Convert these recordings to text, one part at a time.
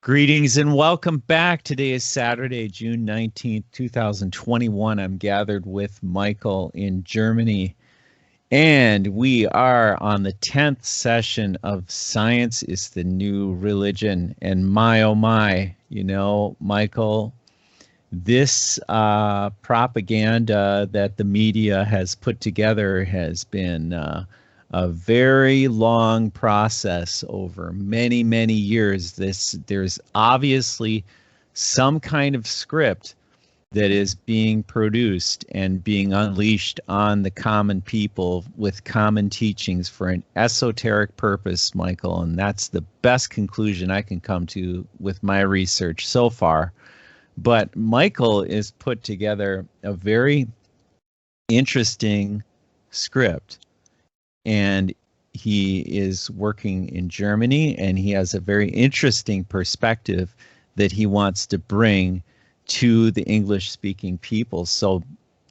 Greetings and welcome back. Today is Saturday, June 19th, 2021. I'm gathered with Michael in Germany, and we are on the 10th session of Science is the New Religion. And my, oh my, Michael, this propaganda that the media has put together has been a very long process over many, many years. There's obviously some kind of script that is being produced and being unleashed on the common people with common teachings for an esoteric purpose, Michael, and that's the best conclusion I can come to with my research so far. But Michael has put together a very interesting script. And he is working in Germany, and he has a very interesting perspective that he wants to bring to the English-speaking people. So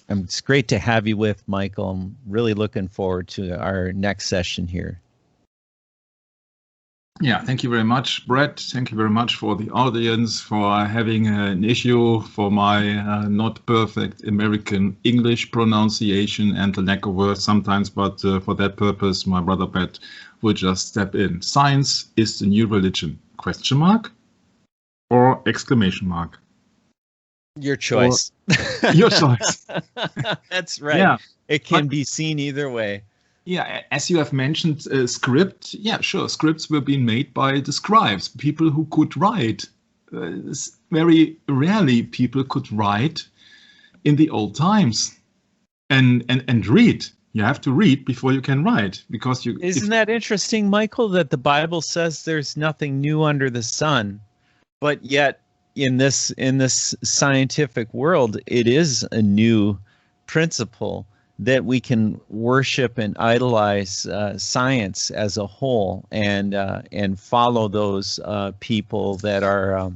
it's great to have you with, Michael. I'm really looking forward to our next session here. Yeah, thank you very much, Brett. Thank you very much for the audience, for having an issue for my not perfect American English pronunciation and the lack of words sometimes, but for that purpose, my brother Brett will just step in. Science is the new religion, question mark or exclamation mark? Your choice. Your choice. That's right. Yeah, it can be seen either way. Yeah, as you have mentioned, script, yeah, sure, scripts were being made by the scribes, people who could write. Very rarely people could write in the old times and read. You have to read before you can write, because you... Isn't that interesting, Michael, that the Bible says there's nothing new under the sun, but yet in this scientific world, it is a new principle that we can worship and idolize science as a whole, and follow those people that are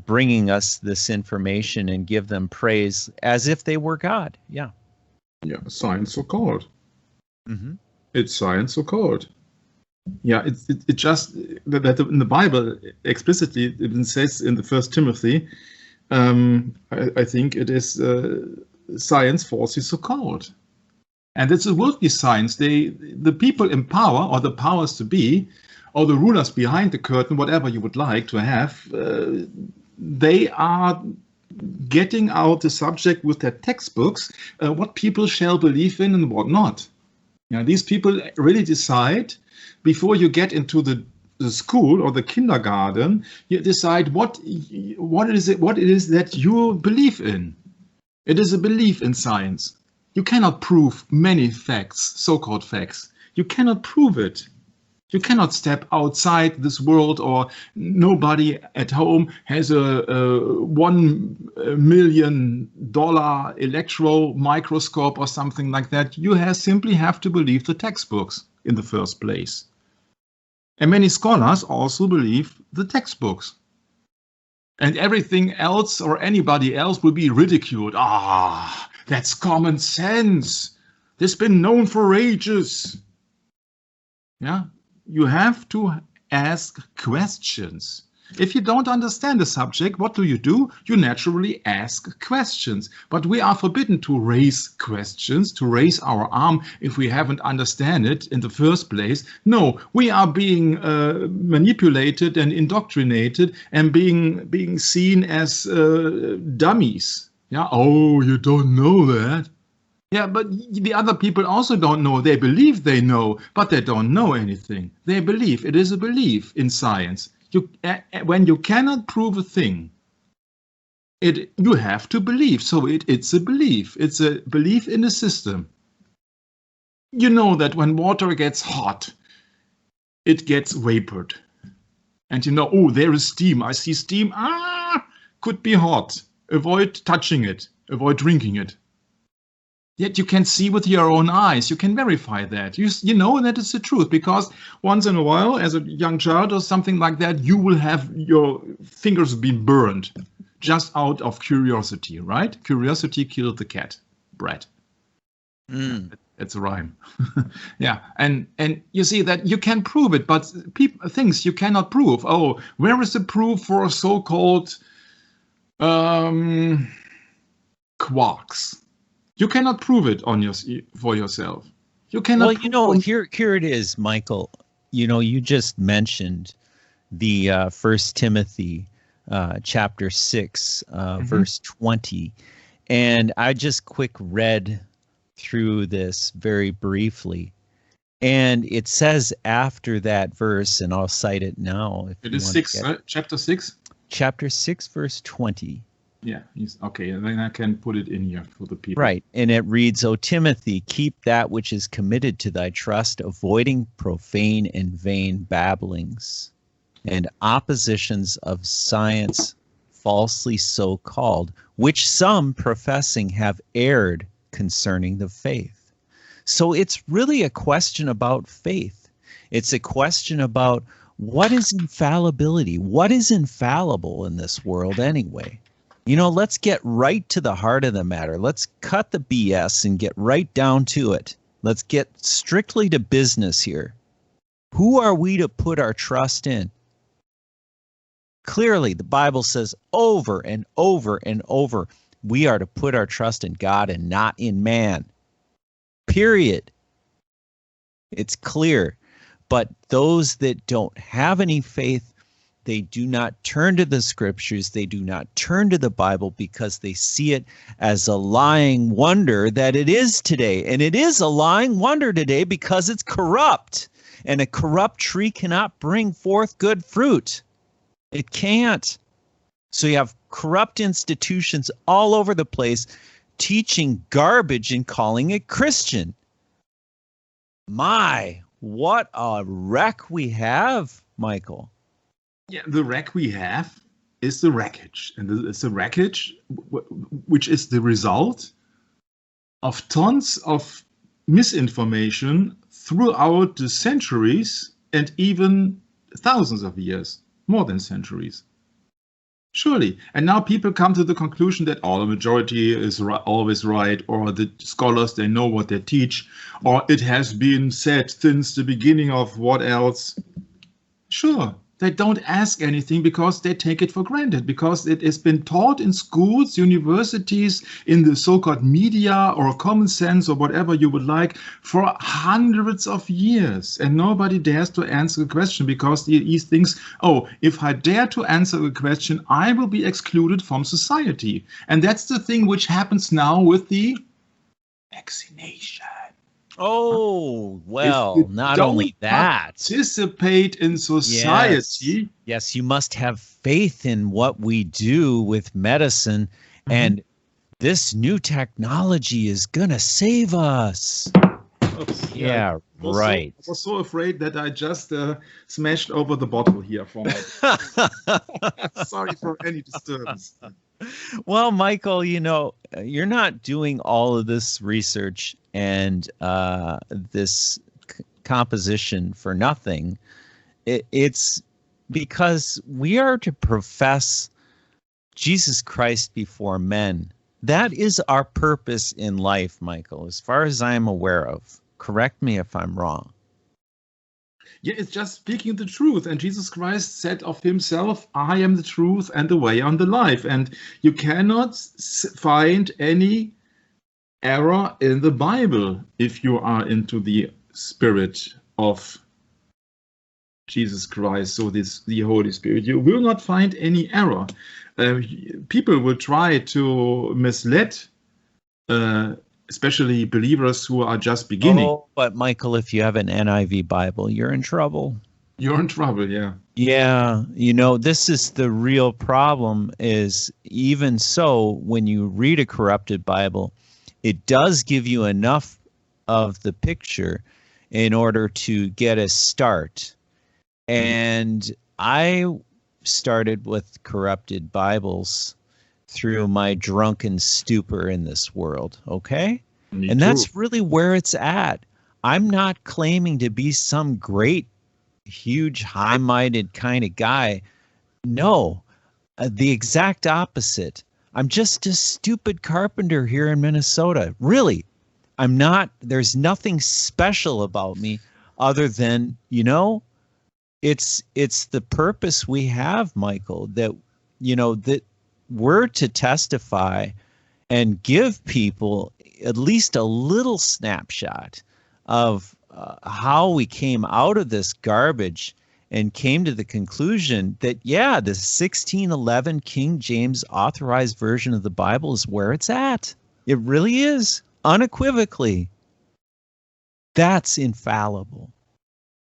bringing us this information and give them praise as if they were God. Yeah. Yeah, science so called. Mm-hmm. It's science so called. Yeah, it just that in the Bible explicitly it says in the First Timothy, I think it is. Science falsely so called, and it's a worldly science. The people in power, or the powers to be, or the rulers behind the curtain, whatever you would like to have, they are getting out the subject with their textbooks, what people shall believe in and what not. Now, these people really decide before you get into the school or the kindergarten. You decide what it is that you believe in. It is a belief in science. You cannot prove many facts, so-called facts. You cannot prove it. You cannot step outside this world, or nobody at home has a $1 million electron microscope or something like that. You simply have to believe the textbooks in the first place. And many scholars also believe the textbooks. And everything else or anybody else will be ridiculed. Ah, that's common sense. That's been known for ages. Yeah, you have to ask questions. If you don't understand the subject, what do? You naturally ask questions. But we are forbidden to raise questions, to raise our arm if we haven't understand it in the first place. No, we are being manipulated and indoctrinated and being seen as dummies. Yeah. Oh, you don't know that. Yeah, but the other people also don't know. They believe they know, but they don't know anything. They believe. It is a belief in science. When you cannot prove a thing, you have to believe. So it's a belief. It's a belief in the system. You know that when water gets hot, it gets vapored. And you know, oh, there is steam. I see steam. Ah, could be hot. Avoid touching it. Avoid drinking it. Yet you can see with your own eyes. You can verify that. You know that it's the truth, because once in a while, as a young child or something like that, you will have your fingers be burned just out of curiosity, right? Curiosity killed the cat, Brett. It's a rhyme. Yeah, and you see that you can prove it, but things you cannot prove. Oh, where is the proof for so-called quarks? You cannot prove it for yourself. You cannot. Well, you know, here it is, Michael. You know, you just mentioned the 1 Timothy chapter 6, verse 20, and I just quick read through this very briefly, and it says after that verse, and I'll cite it now. It is 6, chapter 6? Chapter 6, verse 20. Yeah, okay, and then I can put it in here for the people. Right, and it reads, O Timothy, keep that which is committed to thy trust, avoiding profane and vain babblings and oppositions of science falsely so called, which some professing have erred concerning the faith. So it's really a question about faith. It's a question about what is infallibility? What is infallible in this world anyway? You know, let's get right to the heart of the matter. Let's cut the BS and get right down to it. Let's get strictly to business here. Who are we to put our trust in? Clearly, the Bible says over and over and over, we are to put our trust in God and not in man. Period. It's clear. But those that don't have any faith, they do not turn to the scriptures. They do not turn to the Bible because they see it as a lying wonder that it is today. And it is a lying wonder today because it's corrupt. And a corrupt tree cannot bring forth good fruit. It can't. So you have corrupt institutions all over the place teaching garbage and calling it Christian. My, what a wreck we have, Michael. Yeah, the wreck we have is the wreckage. And it's the wreckage which is the result of tons of misinformation throughout the centuries and even thousands of years, more than centuries. Surely. And now people come to the conclusion that the majority is always right, or the scholars, they know what they teach, or it has been said since the beginning of what else. Sure. They don't ask anything because they take it for granted, because it has been taught in schools, universities, in the so-called media or common sense or whatever you would like for hundreds of years. And nobody dares to answer the question because he thinks, oh, if I dare to answer the question, I will be excluded from society. And that's the thing which happens now with the vaccination. Oh, well, not only that. Participate in society. Yes, you must have faith in what we do with medicine. And this new technology is going to save us. Oops, yeah, right. I was so afraid that I just smashed over the bottle here. Sorry for any disturbance. Well, Michael, you know, you're not doing all of this research and this composition for nothing. It's because we are to profess Jesus Christ before men. That is our purpose in life, Michael, as far as I'm aware of. Correct me if I'm wrong. Yeah, it's just speaking the truth. And Jesus Christ said of himself, I am the truth and the way and the life. And you cannot find any error in the Bible if you are into the spirit of Jesus Christ, so the Holy Spirit. You will not find any error. People will try to mislead especially believers who are just beginning. Oh, but Michael, if you have an NIV Bible, you're in trouble. You're in trouble, yeah. Yeah, you know, this is the real problem is even so, when you read a corrupted Bible, it does give you enough of the picture in order to get a start. And I started with corrupted Bibles through my drunken stupor in this world, okay? And that's really where it's at. I'm not claiming to be some great, huge, high-minded kind of guy. No, the exact opposite. I'm just a stupid carpenter here in Minnesota. Really, there's nothing special about me other than, it's the purpose we have, Michael, that, that we're to testify and give people at least a little snapshot of how we came out of this garbage and came to the conclusion that, yeah, the 1611 King James authorized version of the Bible is where it's at. It really is, unequivocally. That's infallible.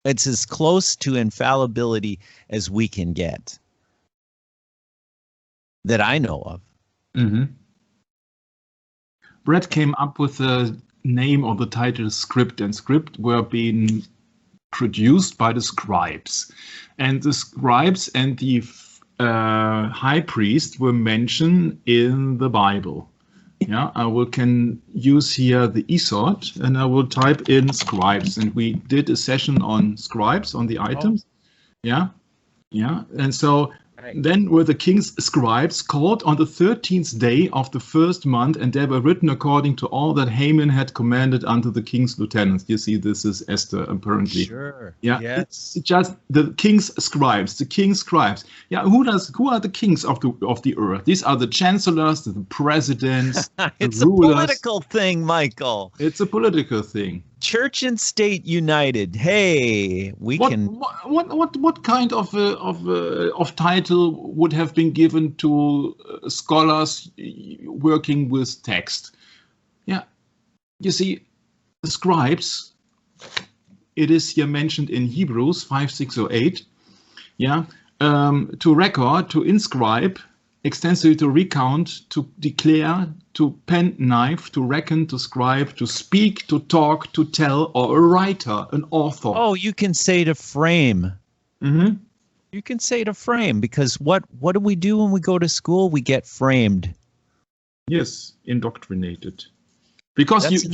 It's as close to infallibility as we can get, that I know of. Mm-hmm. Brett came up with the name or the title script, and script were being produced by the scribes. And the scribes and the high priest were mentioned in the Bible. Yeah, I can use here the eSword, and I will type in scribes. And we did a session on scribes, on the items. Yeah, yeah. And so then were the king's scribes called on the 13th day of the first month, and they were written according to all that Haman had commanded unto the king's lieutenants. You see, this is Esther, apparently. Sure. Yeah. Yes. It's just the king's scribes. The king's scribes. Yeah. Who are the kings of the earth? These are the chancellors, the presidents, it's the rulers. A political thing, Michael. It's a political thing. Church and state united. Hey, What kind of title would have been given to scholars working with text? Yeah, you see, the scribes. It is here mentioned in Hebrews 5:6-8. Yeah, to record, to inscribe, extensively to recount, to declare, to pen knife, to reckon, to scribe, to speak, to talk, to tell, or a writer, an author. Oh, you can say to frame. Mm-hmm. You can say to frame, because what do we do when we go to school? We get framed. Yes, indoctrinated. Because That's you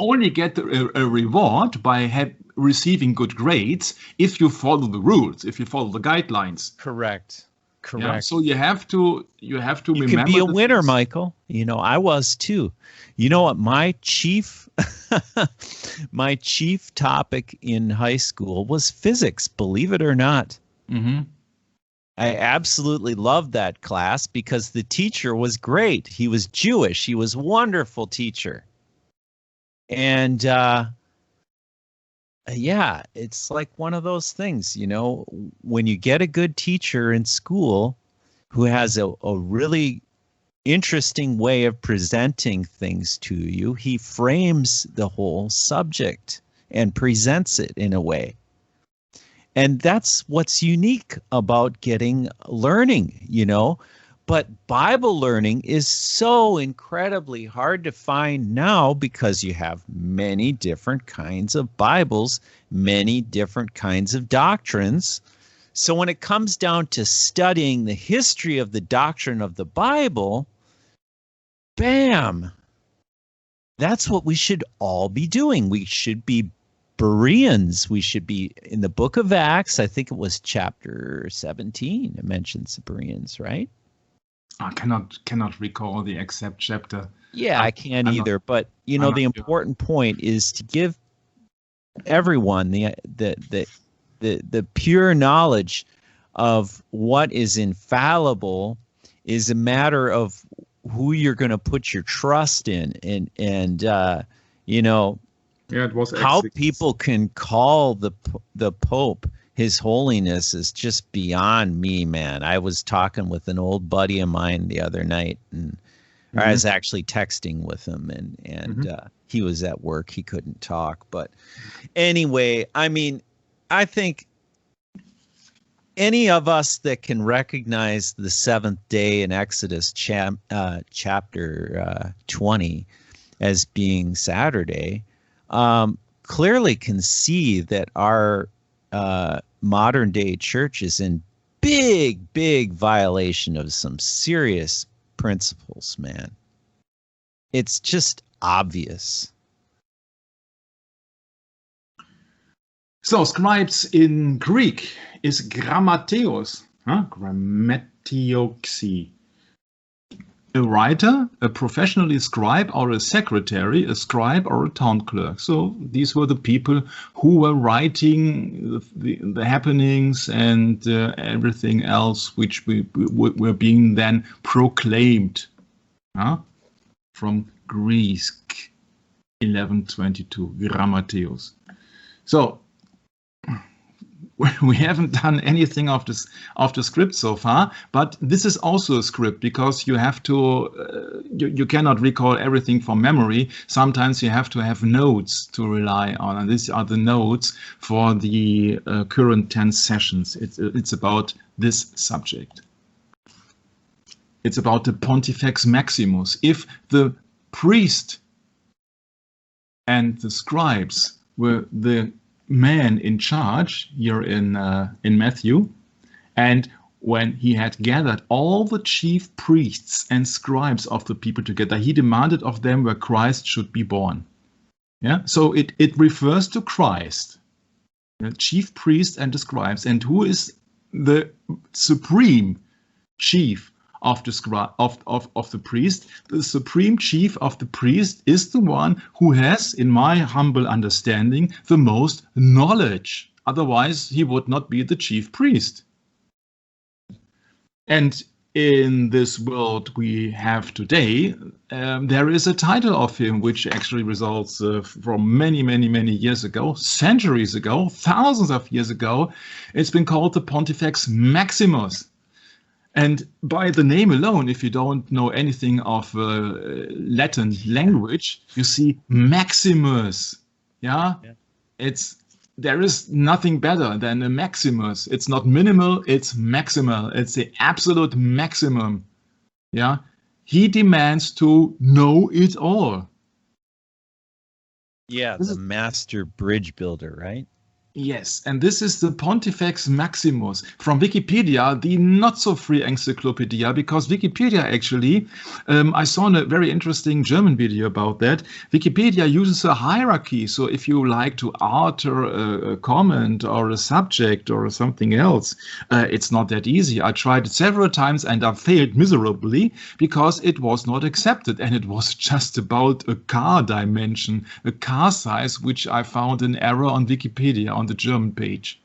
only get a reward by receiving good grades if you follow the rules, if you follow the guidelines. Correct. Yeah, so you have to remember. You can be a winner, Michael. I was too. You know what? My chief topic in high school was physics, believe it or not. Mm-hmm. I absolutely loved that class because the teacher was great. He was Jewish. He was a wonderful teacher. And yeah, it's like one of those things, when you get a good teacher in school who has a really interesting way of presenting things to you, he frames the whole subject and presents it in a way. And that's what's unique about learning, But Bible learning is so incredibly hard to find now because you have many different kinds of Bibles, many different kinds of doctrines. So when it comes down to studying the history of the doctrine of the Bible, bam, that's what we should all be doing. We should be Bereans. We should be in the book of Acts. I think it was chapter 17. It mentions the Bereans, right? I cannot recall the exact chapter. Yeah, I can't either. But the important point is to give everyone the pure knowledge of what is infallible is a matter of who you're going to put your trust in, and it was how people can call the Pope His Holiness is just beyond me, man. I was talking with an old buddy of mine the other night, and I was actually texting with him, and he was at work. He couldn't talk. But anyway, I think any of us that can recognize the seventh day in Exodus chapter 20 as being Saturday clearly can see that our modern day church is in big violation of some serious principles, man. It's just obvious. So scribes in Greek is grammateos, grammatioxy. a writer, a professionally scribe, or a secretary, a scribe, or a town clerk. So these were the people who were writing the happenings and everything else which were being then proclaimed from Greece, 1122, Grammateus. So we haven't done anything of the script so far, but this is also a script because you have to, you cannot recall everything from memory. Sometimes you have to have notes to rely on, and these are the notes for the current 10 sessions. It's about this subject. It's about the Pontifex Maximus. If the priest and the scribes were the man in charge here in Matthew, and when he had gathered all the chief priests and scribes of the people together, he demanded of them where Christ should be born. Yeah, so it refers to Christ, the chief priests and the scribes, and who is the supreme chief of the priest. The supreme chief of the priest is the one who has, in my humble understanding, the most knowledge. Otherwise, he would not be the chief priest. And in this world we have today, there is a title of him which actually results from many, many, many years ago, centuries ago, thousands of years ago. It's been called the Pontifex Maximus. And by the name alone, if you don't know anything of Latin language, you see Maximus. Yeah? There is nothing better than a Maximus. It's not minimal, it's maximal. It's the absolute maximum. Yeah? He demands to know it all. Yeah, the master bridge builder, right? Yes, and this is the Pontifex Maximus from Wikipedia, the not-so-free encyclopedia, because Wikipedia actually, I saw a very interesting German video about that. Wikipedia uses a hierarchy, so if you like to alter a comment or a subject or something else, it's not that easy. I tried it several times and I failed miserably because it was not accepted, and it was just about a car dimension, a car size, which I found an error on Wikipedia, on the German page.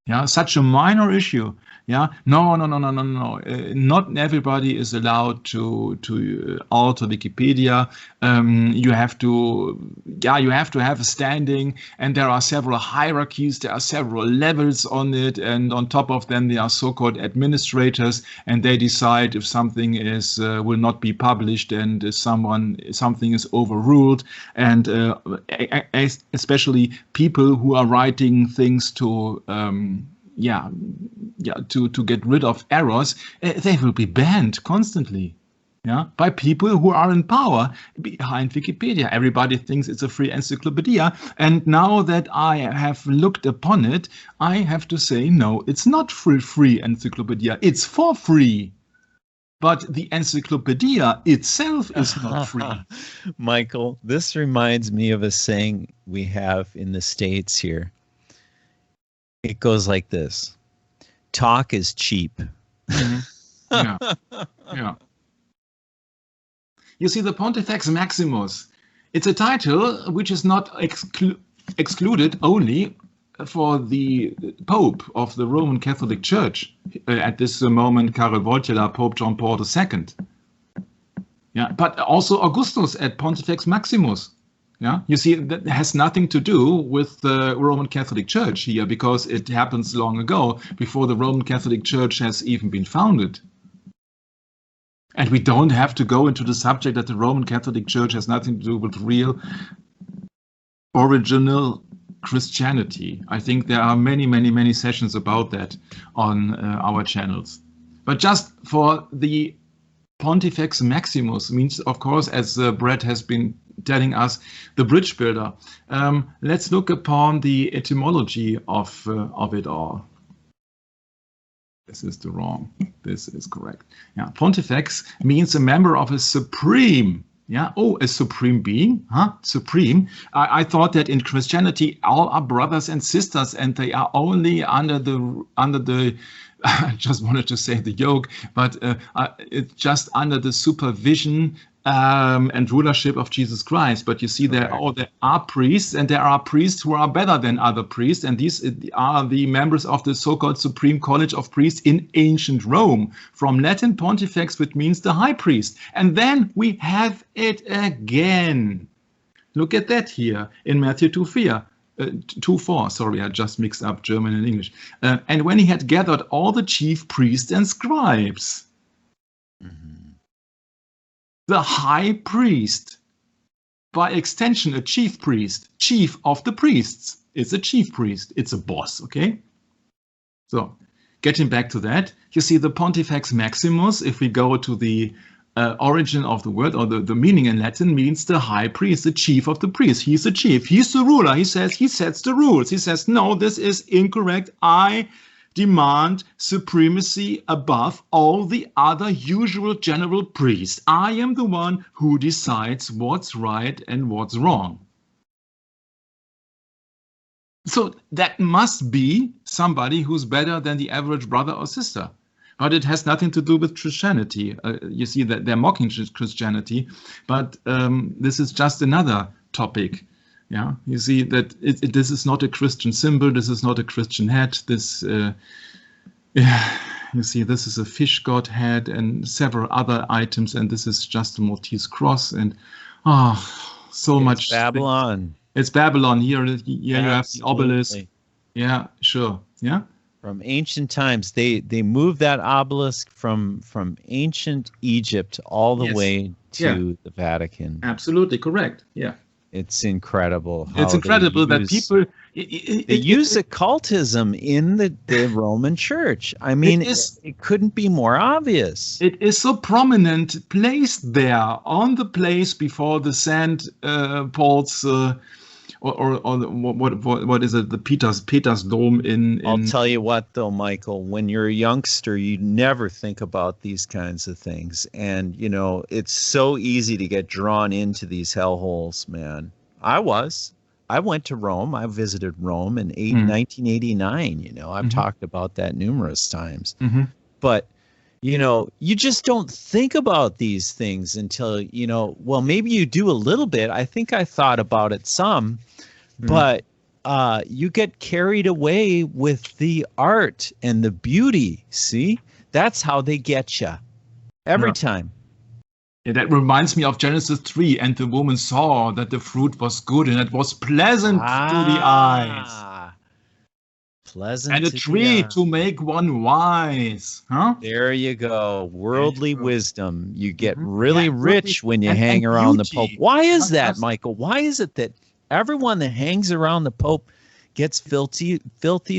Yeah, such a minor issue. Yeah, no. Not everybody is allowed to alter Wikipedia. You have to have a standing, and there are several hierarchies. There are several levels on it, and on top of them, there are so-called administrators, and they decide if something is will not be published, and if something is overruled, and especially people who are writing things to to get rid of errors, they will be banned constantly, by people who are in power behind Wikipedia. Everybody thinks it's a free encyclopedia, and now that I have looked upon it, I have to say, no, it's not free encyclopedia. It's for free. But the encyclopedia itself is not free. Michael, this reminds me of a saying we have in the States here. It goes like this: talk is cheap. Mm-hmm. Yeah. You see, the Pontifex Maximus, it's a title which is not excluded only for the Pope of the Roman Catholic Church. At this moment, Karol Wojtyła, Pope John Paul II. Yeah, but also Augustus at Pontifex Maximus. Yeah, you see, that has nothing to do with the Roman Catholic Church here, because it happens long ago, before the Roman Catholic Church has even been founded. And we don't have to go into the subject that the Roman Catholic Church has nothing to do with real, original Christianity. I think there are many, many, many sessions about that on our channels. But just for the Pontifex Maximus means, of course, as Brett has been telling us, the bridge builder. Let's look upon the etymology of it all. This is the wrong. This is correct. Yeah, Pontifex means a member of a supreme Yeah. Oh, a supreme being, huh? Supreme. I thought that in Christianity, all are brothers and sisters, and they are only under the. I just wanted to say the yoke, but it's just under the supervision and rulership of Jesus Christ. But you see, there are priests, and there are priests who are better than other priests, and these are the members of the so-called Supreme College of Priests in ancient Rome, from Latin Pontifex, which means the high priest. And then we have it again. Look at that here in Matthew 2:4. 2:4, sorry, I just mixed up German and English. And when he had gathered all the chief priests and scribes. The high priest, by extension, a chief priest, chief of the priests. It's a chief priest. It's a boss, okay? So, getting back to that, you see the Pontifex Maximus, if we go to the origin of the word, or the meaning in Latin, means the high priest, the chief of the priests. He's the chief. He's the ruler. He says, he sets the rules. He says, no, this is incorrect. I demand supremacy above all the other usual general priests. I am the one who decides what's right and what's wrong. So that must be somebody who's better than the average brother or sister. But it has nothing to do with Christianity. You see that they're mocking Christianity, but this is just another topic. Yeah, you see that this is not a Christian symbol. This is not a Christian hat. This, you see, this is a fish god head and several other items, and this is just a Maltese cross. And so much Babylon. It's Babylon. Here you have the obelisk. Yeah, sure. Yeah. From ancient times, they moved that obelisk from ancient Egypt all the way to the Vatican. Absolutely correct. Yeah. It's incredible. It's incredible that people they use occultism in the Roman Church. I mean, it couldn't be more obvious. It is so prominent, placed there on the place before the St. Paul's, or what is it? The Peter's Dome in. I'll tell you what, though, Michael. When you're a youngster, you never think about these kinds of things, and you know it's so easy to get drawn into these hellholes, man. I went to Rome. I visited Rome in 1989. You know, I've talked about that numerous times, but. You know, you just don't think about these things until, you know, well, maybe you do a little bit. I think I thought about it some, but you get carried away with the art and the beauty. See, that's how they get you every time. Yeah, that reminds me of Genesis 3. And the woman saw that the fruit was good and it was pleasant to the eyes. Pleasant and a tree to make one wise. Huh? There you go. Worldly wisdom. You get really rich when you hang around the Pope. Why is that, Michael? Why is it that everyone that hangs around the Pope gets filthy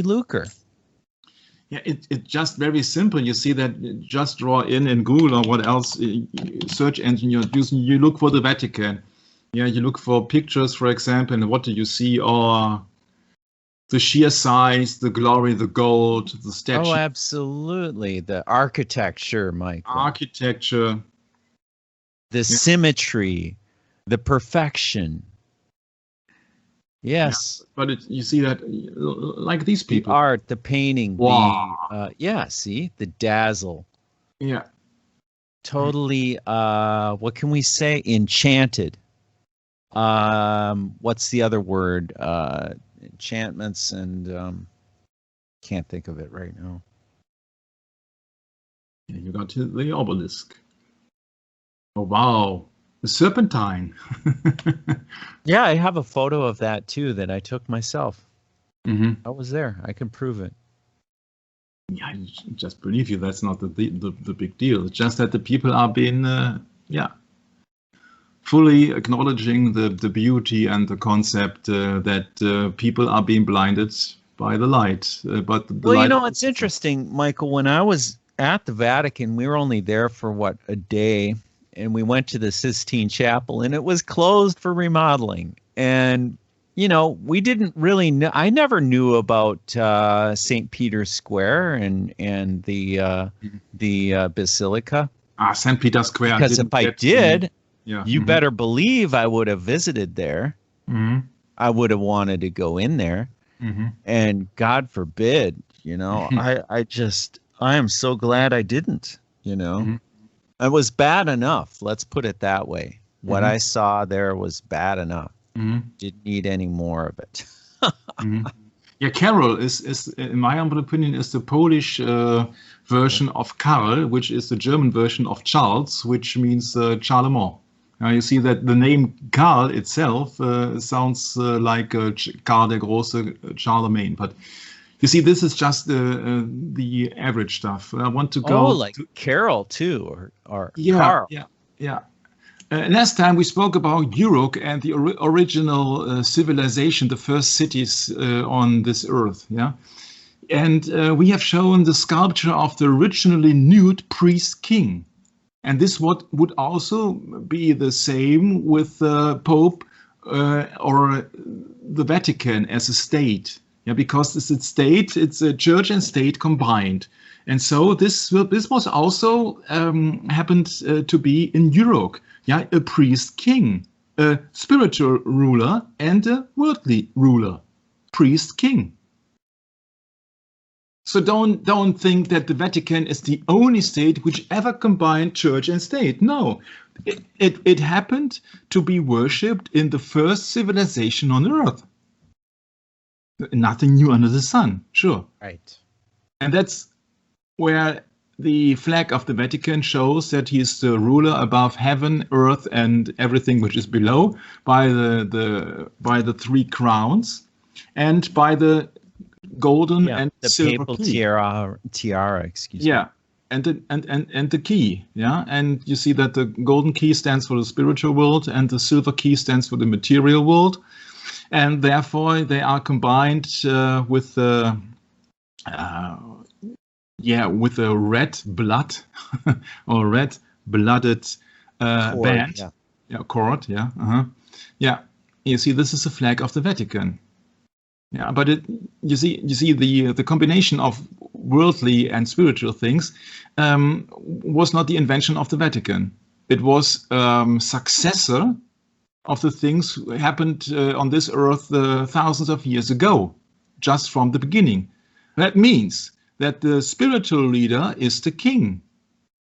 lucre? Yeah, it's just very simple. You see that, just draw in Google or what else search engine you're using. You look for the Vatican. Yeah, you look for pictures, for example, and what do you see? Or the sheer size, the glory, the gold, the statue. Oh, absolutely. The architecture, Michael. Architecture. The symmetry, the perfection. Yes. Yeah, but you see that, like these people. The art, the painting. Wow. See, the dazzle. Yeah. Totally, what can we say? Enchanted. What's the other word? Enchantments and can't think of it right now. Yeah, you got to the obelisk. Oh wow, the serpentine. Yeah, I have a photo of that too that I took myself. I was there. I can prove it. Yeah, I just believe you. That's not the big deal. It's just that the people are being fully acknowledging the beauty and the concept that people are being blinded by the light. But the light, you know, it's interesting, Michael. When I was at the Vatican, we were only there for a day, and we went to the Sistine Chapel, and it was closed for remodeling. And you know, we didn't really know. I never knew about St. Peter's Square and the Basilica. St. Peter's Square. Because if I did, Yeah. You better believe I would have visited there. I would have wanted to go in there. And God forbid, you know, I am so glad I didn't, you know. It was bad enough. Let's put it that way. What I saw there was bad enough. Didn't need any more of it. Yeah, Carol is, in my humble opinion, is the Polish version of Karl, which is the German version of Charles, which means Charlemagne. You see that the name Karl itself sounds like Karl der Große, Charlemagne, but you see, this is just the average stuff. I want to go. Oh, like Carol too, or yeah, Carl. Yeah. Last time we spoke about Europe and the original civilization, the first cities on this earth. Yeah, and we have shown the sculpture of the originally nude priest king. And this would also be the same with the Pope or the Vatican as a state. Yeah, because it's a state, it's a church and state combined. And so this was also happened to be in Europe. Yeah, a priest king, a spiritual ruler and a worldly ruler, priest king. So don't think that the Vatican is the only state which ever combined church and state. No, it happened to be worshipped in the first civilization on earth. Nothing new under the sun, sure. Right. And that's where the flag of the Vatican shows that he is the ruler above heaven, earth, and everything which is below, by the three crowns, and by the golden and the silver papal key. tiara, excuse me. Yeah, and the key. Yeah, and you see that the golden key stands for the spiritual world, and the silver key stands for the material world, and therefore they are combined with the with a red blood or red blooded band. Cord. Yeah. You see, this is the flag of the Vatican. Yeah, but you see the combination of worldly and spiritual things was not the invention of the Vatican. It was successor of the things happened on this earth thousands of years ago, just from the beginning. That means that the spiritual leader is the king.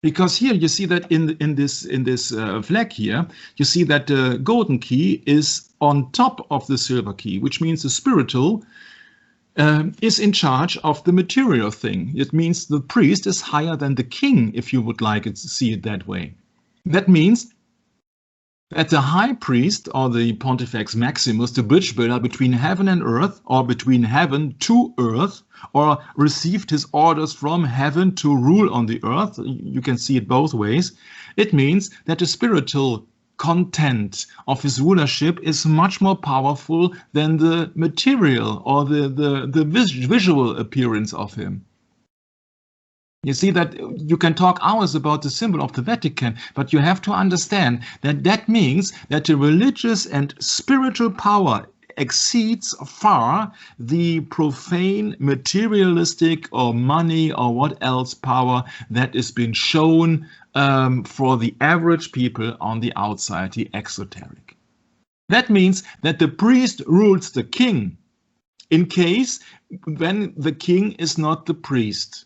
Because here you see that in this flag here, you see that the golden key is on top of the silver key, which means the spiritual is in charge of the material thing. It means the priest is higher than the king, if you would like it to see it that way. That means that the high priest, or the Pontifex Maximus, the bridge builder between heaven and earth, or between heaven to earth, or received his orders from heaven to rule on the earth, you can see it both ways. It means that the spiritual content of his rulership is much more powerful than the material or the visual appearance of him. You see that you can talk hours about the symbol of the Vatican, but you have to understand that that means that the religious and spiritual power exceeds far the profane, materialistic or money or what else power that is being shown for the average people on the outside, the exoteric. That means that the priest rules the king in case when the king is not the priest.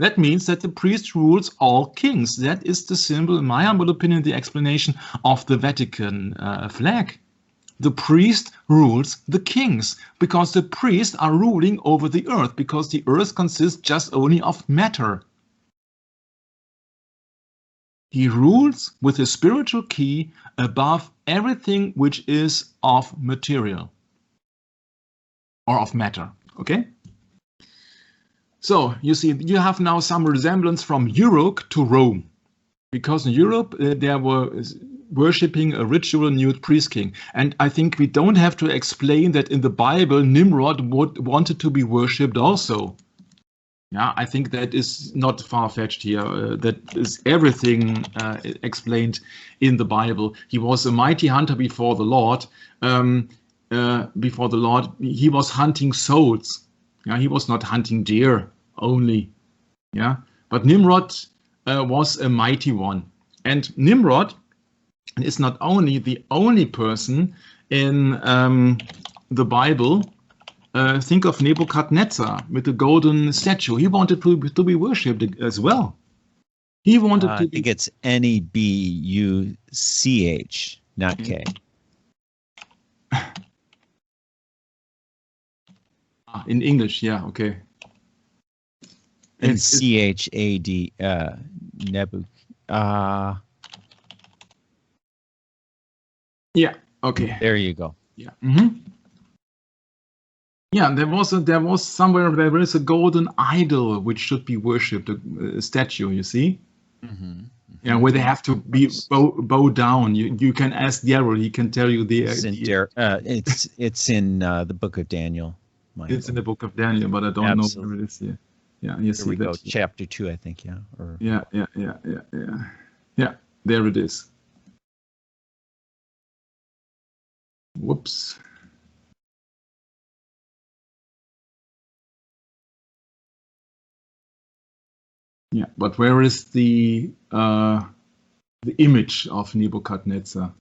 That means that the priest rules all kings. That is the symbol, in my humble opinion, the explanation of the Vatican flag. The priest rules the kings because the priests are ruling over the earth, because the earth consists just only of matter. He rules with his spiritual key above everything which is of material or of matter. Okay? So you see, you have now some resemblance from Europe to Rome, because in Europe there were worshipping a ritual nude priest king, and I think we don't have to explain that in the Bible Nimrod wanted to be worshipped also. Yeah, I think that is not far-fetched here. That is everything explained in the Bible. He was a mighty hunter before the Lord. He was hunting souls. Yeah, he was not hunting deer only. Yeah, but Nimrod was a mighty one. And Nimrod and is not only the only person in the Bible. Think of Nebuchadnezzar with the golden statue. He wanted to be worshipped as well. He wanted to. I think it's Nebuch, not K. In English, yeah, okay. And CHAD, Nebuch. Yeah, okay. There you go. Yeah. Yeah, there was somewhere there is a golden idol which should be worshipped, a statue. You see. Yeah, where they have to be bow down. You can ask Daryl; he can tell you it's in the book of Daniel. Michael. It's in the book of Daniel, but I don't know where it is here. Yeah, you see that. Chapter 2, I think. Yeah. Yeah. There it is. Whoops. Yeah, but where is the image of Nebuchadnezzar?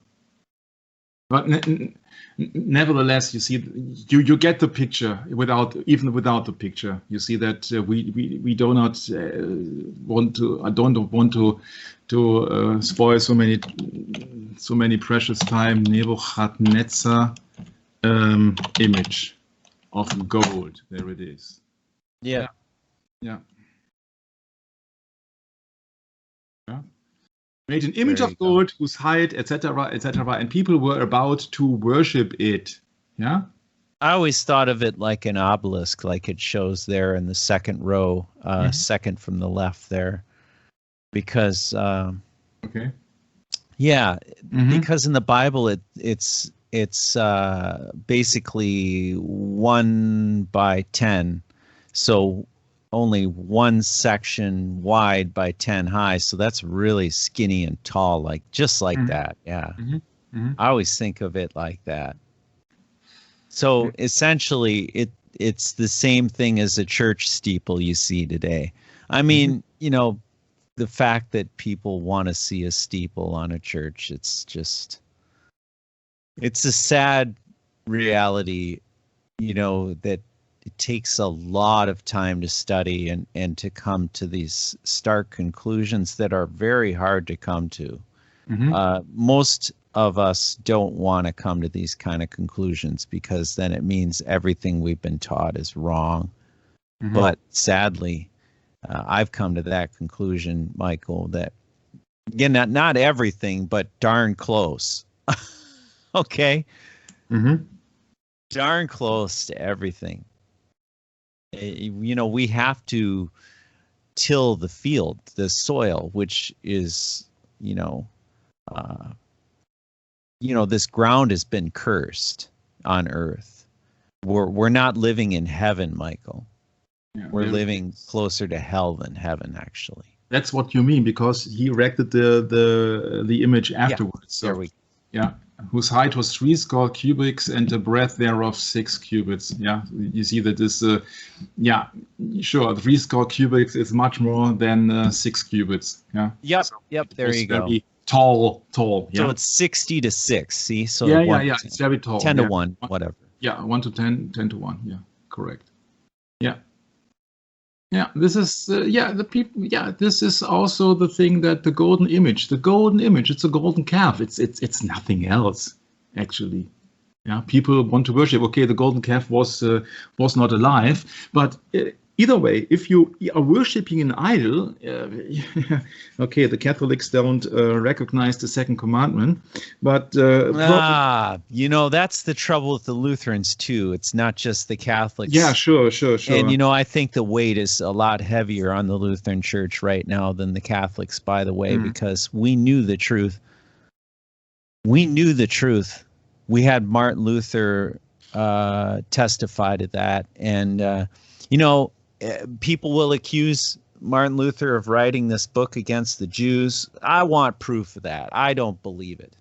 But nevertheless, you see, you get the picture without the picture. You see that we do not want to. I don't want to spoil so many precious time. Nebuchadnezzar image of gold. There it is. Yeah. Made an image of gold, whose height, etc., and people were about to worship it. Yeah. I always thought of it like an obelisk, like it shows there in the second row, second from the left there, because okay. Yeah, because in the Bible it's basically 1 by 10, so only one section wide by 10 high, so that's really skinny and tall, just like that. Yeah. I always think of it like that. So essentially it's the same thing as a church steeple you see today. I mean, the fact that people want to see a steeple on a church, it's a sad reality, that it takes a lot of time to study and to come to these stark conclusions that are very hard to come to. Most of us don't want to come to these kind of conclusions because then it means everything we've been taught is wrong. But sadly, I've come to that conclusion, Michael, that, again, not everything, but darn close. Okay? Darn close to everything. We have to till the field, the soil, which is, this ground has been cursed on earth. We're not living in heaven, Michael. Yeah, we're living closer to hell than heaven, actually. That's what you mean, because he erected the image afterwards. Yeah, so, whose height was 60 cubits and the breadth thereof 6 cubits. Yeah, you see that this. Sure, 60 cubits is much more than 6 cubits. Yeah. Yep. There you go. Very tall. Yeah. So it's 60 to 6. See, so it's very tall. 10 to 1, whatever. Yeah, 1 to 10, 10 to 1. Yeah, correct. Yeah. Yeah, this is the people. Yeah, this is also the thing that the golden image. It's a golden calf. It's nothing else, actually. Yeah, people want to worship. Okay, the golden calf was not alive, but either way, if you are worshiping an idol, okay, the Catholics don't recognize the second commandment, but that's the trouble with the Lutherans too. It's not just the Catholics. Yeah, sure. And I think the weight is a lot heavier on the Lutheran Church right now than the Catholics, by the way, because we knew the truth. We had Martin Luther testify to that, and people will accuse Martin Luther of writing this book against the Jews. I want proof of that. I don't believe it.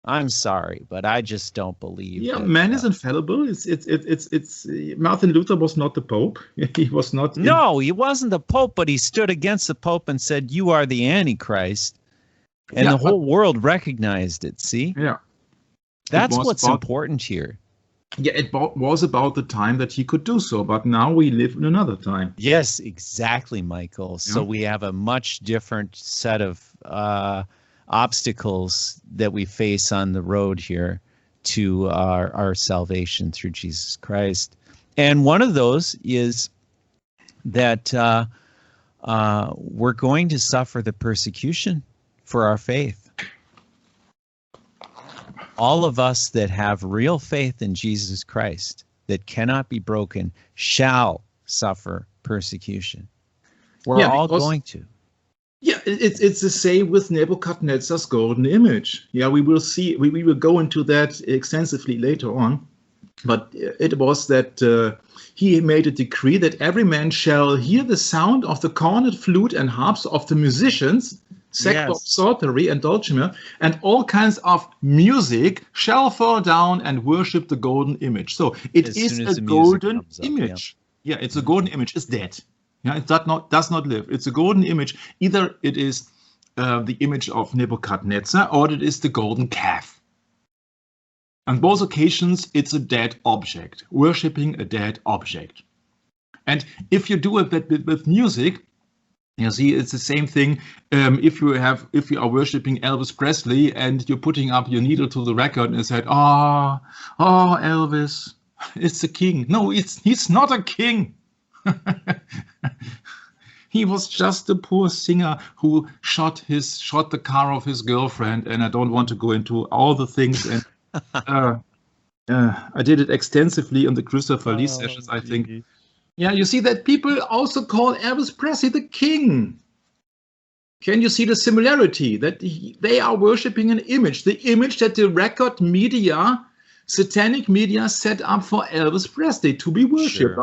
I'm sorry, but I just don't believe. Yeah, man is infallible. It's Martin Luther was not the Pope. He was not. No, he wasn't the Pope, but he stood against the Pope and said, "You are the Antichrist." And the whole world recognized it, see? Yeah. That's what's important here. Yeah, it was about the time that he could do so, but now we live in another time. Yes, exactly, Michael. So we have a much different set of obstacles that we face on the road here to our salvation through Jesus Christ. And one of those is that we're going to suffer the persecution for our faith. All of us that have real faith in Jesus Christ that cannot be broken shall suffer persecution. We're all going to. Yeah, it's the same with Nebuchadnezzar's golden image. Yeah, we will see. We will go into that extensively later on. But it was that he made a decree that every man shall hear the sound of the cornet, flute, and harps of the musicians, sackbut, psaltery, and dulcimer, and all kinds of music shall fall down and worship the golden image. So it is a golden image. Yeah, it's a golden image. It's dead. Yeah, it does not live. It's a golden image. Either it is the image of Nebuchadnezzar or it is the golden calf. On both occasions, it's a dead object, worshipping a dead object. And if you do it with music, you see, it's the same thing. If you are worshipping Elvis Presley and you're putting up your needle to the record and said, "Oh, Elvis, it's the king." No, he's not a king. He was just a poor singer who shot the car of his girlfriend, and I don't want to go into all the things. And I did it extensively in the Christopher Lee sessions, I think. Yeah, you see that people also call Elvis Presley the king. Can you see the similarity? That they are worshipping an image, the image that the record media, satanic media, set up for Elvis Presley to be worshipped.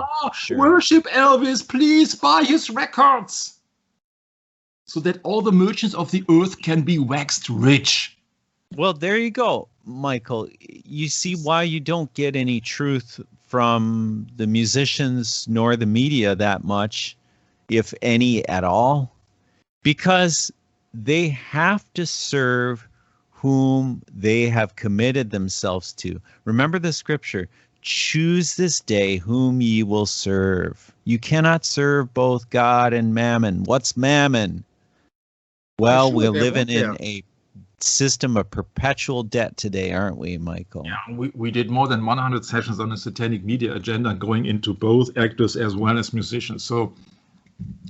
Worship Elvis, please buy his records. So that all the merchants of the earth can be waxed rich. Well, there you go, Michael. You see why you don't get any truth from the musicians nor the media that much, if any at all, because they have to serve whom they have committed themselves to. Remember the scripture, choose this day whom ye will serve. You cannot serve both God and mammon. What's mammon? Well, we're living in a system of perpetual debt today, aren't we, Michael? Yeah, we did more than 100 sessions on the satanic media agenda, going into both actors as well as musicians. So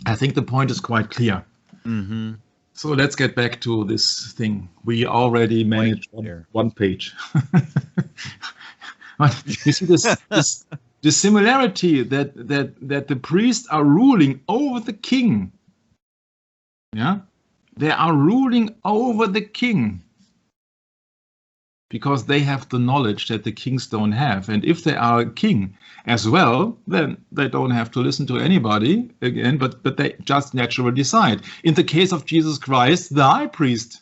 I think the point is quite clear. Mm-hmm. So let's get back to this thing. We already managed one page. You see the similarity that the priests are ruling over the king. Yeah. They are ruling over the king because they have the knowledge that the kings don't have. And if they are a king as well, then they don't have to listen to anybody again, but they just naturally decide. In the case of Jesus Christ, the high priest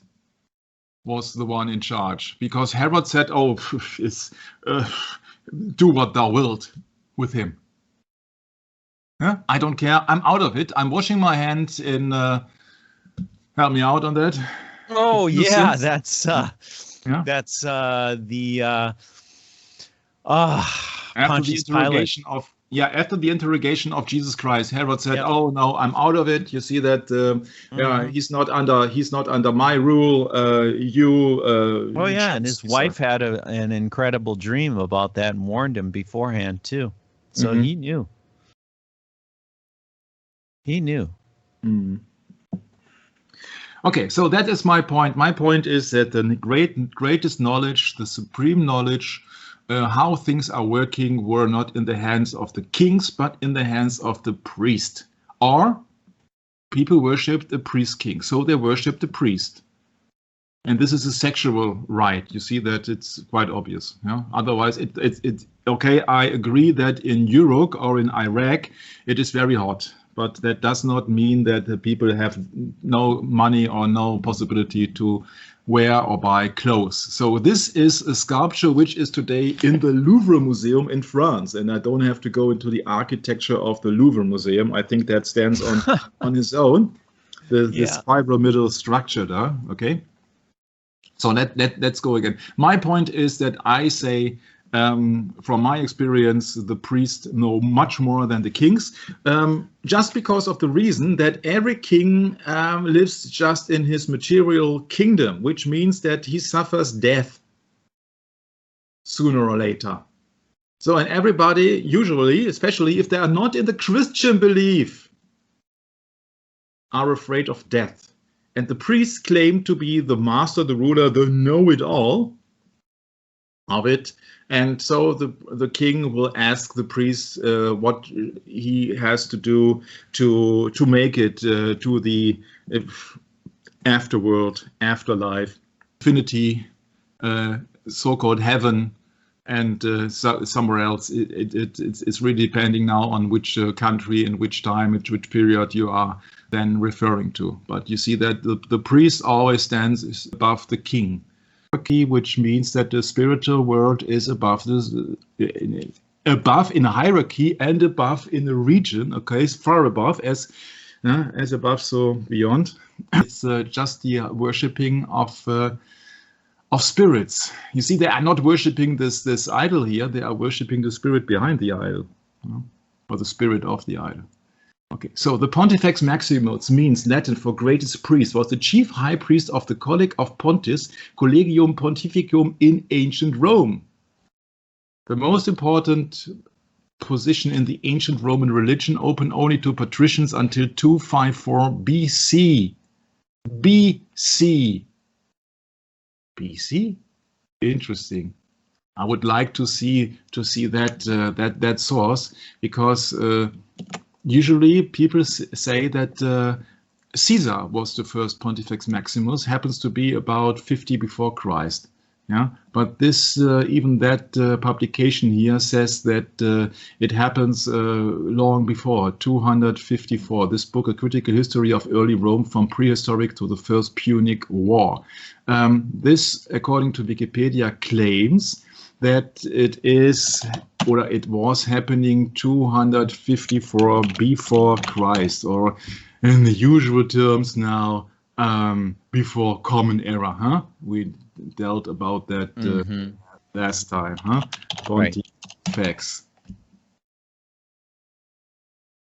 was the one in charge because Herod said, "Oh, do what thou wilt with him. I don't care. I'm out of it. I'm washing my hands in..." Help me out on that. Oh yeah, that's the after the interrogation of Jesus Christ, Herod said, "Oh no, I'm out of it. You see that? He's not under my rule. And his wife had an incredible dream about that and warned him beforehand too, so he knew. He knew. Mm. Okay, so that is my point. My point is that the greatest knowledge, the supreme knowledge, how things are working, were not in the hands of the kings, but in the hands of the priest. Or people worshipped a priest king, so they worshipped the priest. And this is a sexual right. You see that it's quite obvious. Yeah? Otherwise, it's okay. I agree that in Europe or in Iraq, it is very hot. But that does not mean that the people have no money or no possibility to wear or buy clothes. So this is a sculpture which is today in the Louvre Museum in France. And I don't have to go into the architecture of the Louvre Museum. I think that stands on its own. This pyramidal structure there, okay? So let's go again. My point is that I say, from my experience, the priests know much more than the kings, just because of the reason that every king lives just in his material kingdom, which means that he suffers death sooner or later. So, and everybody, usually, especially if they are not in the Christian belief, are afraid of death. And the priests claim to be the master, the ruler, the know-it-all of it. And so the king will ask the priest what he has to do to make it to the afterworld, afterlife, infinity, so-called heaven, and somewhere else. It's really depending now on which country and which time, at which period you are then referring to. But you see that the priest always stands above the king, which means that the spiritual world is above in a hierarchy and above in a region. Okay, it's far above, as above, so beyond. It's just the worshipping of spirits. You see, they are not worshipping this idol here. They are worshipping the spirit behind the idol, or the spirit of the idol. Okay, so the Pontifex Maximus means Latin for greatest priest, was the chief high priest of the College of Pontiffs, Collegium Pontificum in ancient Rome. The most important position in the ancient Roman religion, open only to patricians until 254 BC. BC? Interesting. I would like to see that source, because usually people say that Caesar was the first Pontifex Maximus, happens to be about 50 before Christ. Yeah, but this even that publication here says that it happens long before, 254. This book, A Critical History of Early Rome from Prehistoric to the First Punic War. This, according to Wikipedia, claims that it is, or it was happening 254 before Christ, or in the usual terms now, before Common Era, huh? We dealt about that last time, huh? Pontifex.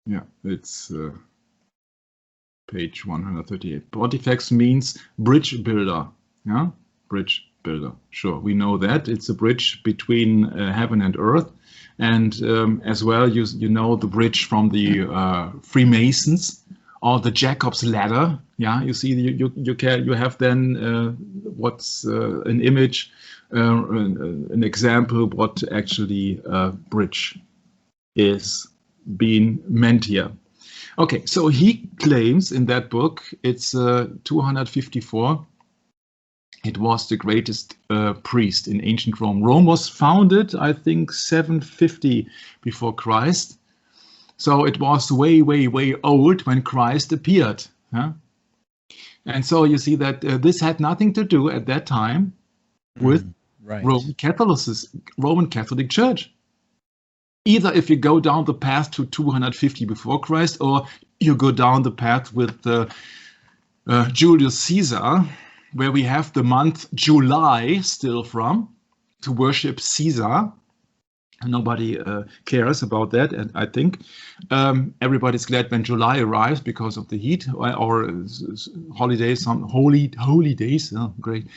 Yeah, it's page 138. Pontifex means bridge builder. Yeah, bridge builder. Sure, we know that it's a bridge between heaven and earth, and as well, you know the bridge from the Freemasons, or the Jacob's ladder. Yeah, you see, you have then what's an image, an example what actually bridge is being meant here. Okay, so he claims in that book it's 254. It was the greatest priest in ancient Rome. Rome was founded, I think, 750 before Christ. So it was way, way, way old when Christ appeared. Huh? And so you see that this had nothing to do at that time with Roman Catholic Church. Either if you go down the path to 250 before Christ, or you go down the path with Julius Caesar, where we have the month July still from, to worship Caesar. Nobody cares about that, and I think everybody's glad when July arrives because of the heat, or holidays, some holy days. Oh, great.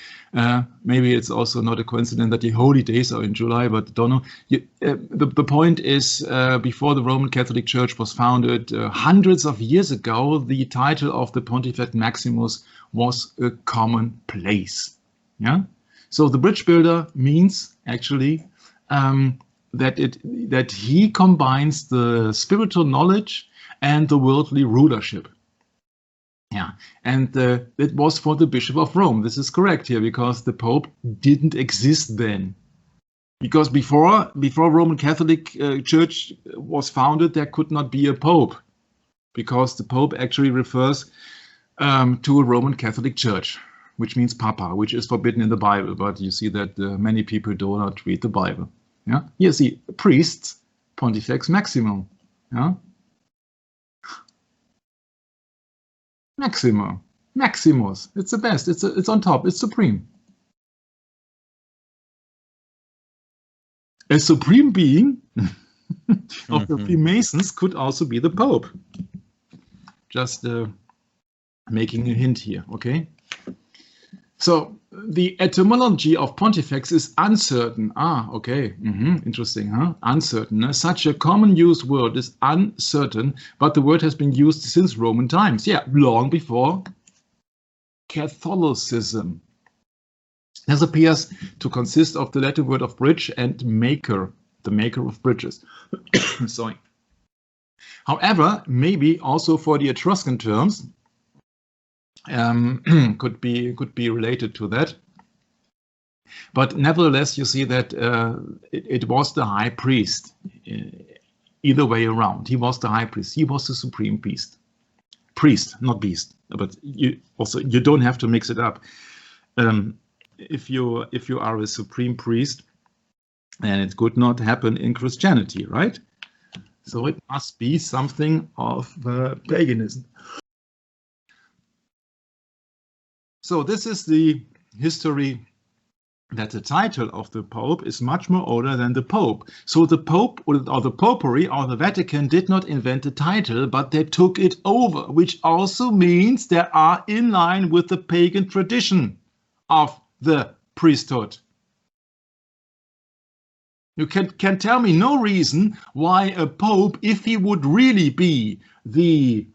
Maybe it's also not a coincidence that the holy days are in July, but don't know. The point is, before the Roman Catholic Church was founded, hundreds of years ago, the title of the Pontifex Maximus was a commonplace. Yeah. So the bridge builder means actually that he combines the spiritual knowledge and the worldly rulership. Yeah, and it was for the Bishop of Rome. This is correct here, because the Pope didn't exist then. Because before Roman Catholic Church was founded, there could not be a Pope, because the Pope actually refers to a Roman Catholic Church, which means Papa, which is forbidden in the Bible. But you see that many people do not read the Bible. Yeah, you see, priests, Pontifex Maximum. Yeah, Maximus. It's the best. It's on top. It's supreme. a supreme being of the Freemasons could also be the Pope. Just making a hint here, okay? So the etymology of Pontifex is uncertain. Ah, okay, interesting, huh? Uncertain. Such a common use word is uncertain, but the word has been used since Roman times. Yeah, long before Catholicism. This appears to consist of the Latin word of bridge and maker, the maker of bridges. Sorry. However, maybe also for the Etruscan terms, could be related to that. But nevertheless, you see that it was the high priest. Either way around, he was the high priest. He was the supreme beast. Priest, not beast. But you don't have to mix it up. If you are a supreme priest, and it could not happen in Christianity, right? So it must be something of paganism. So this is the history that the title of the Pope is much more older than the Pope. So the Pope or the Popery or the Vatican did not invent the title, but they took it over, which also means they are in line with the pagan tradition of the priesthood. You can tell me no reason why a Pope, if he would really be the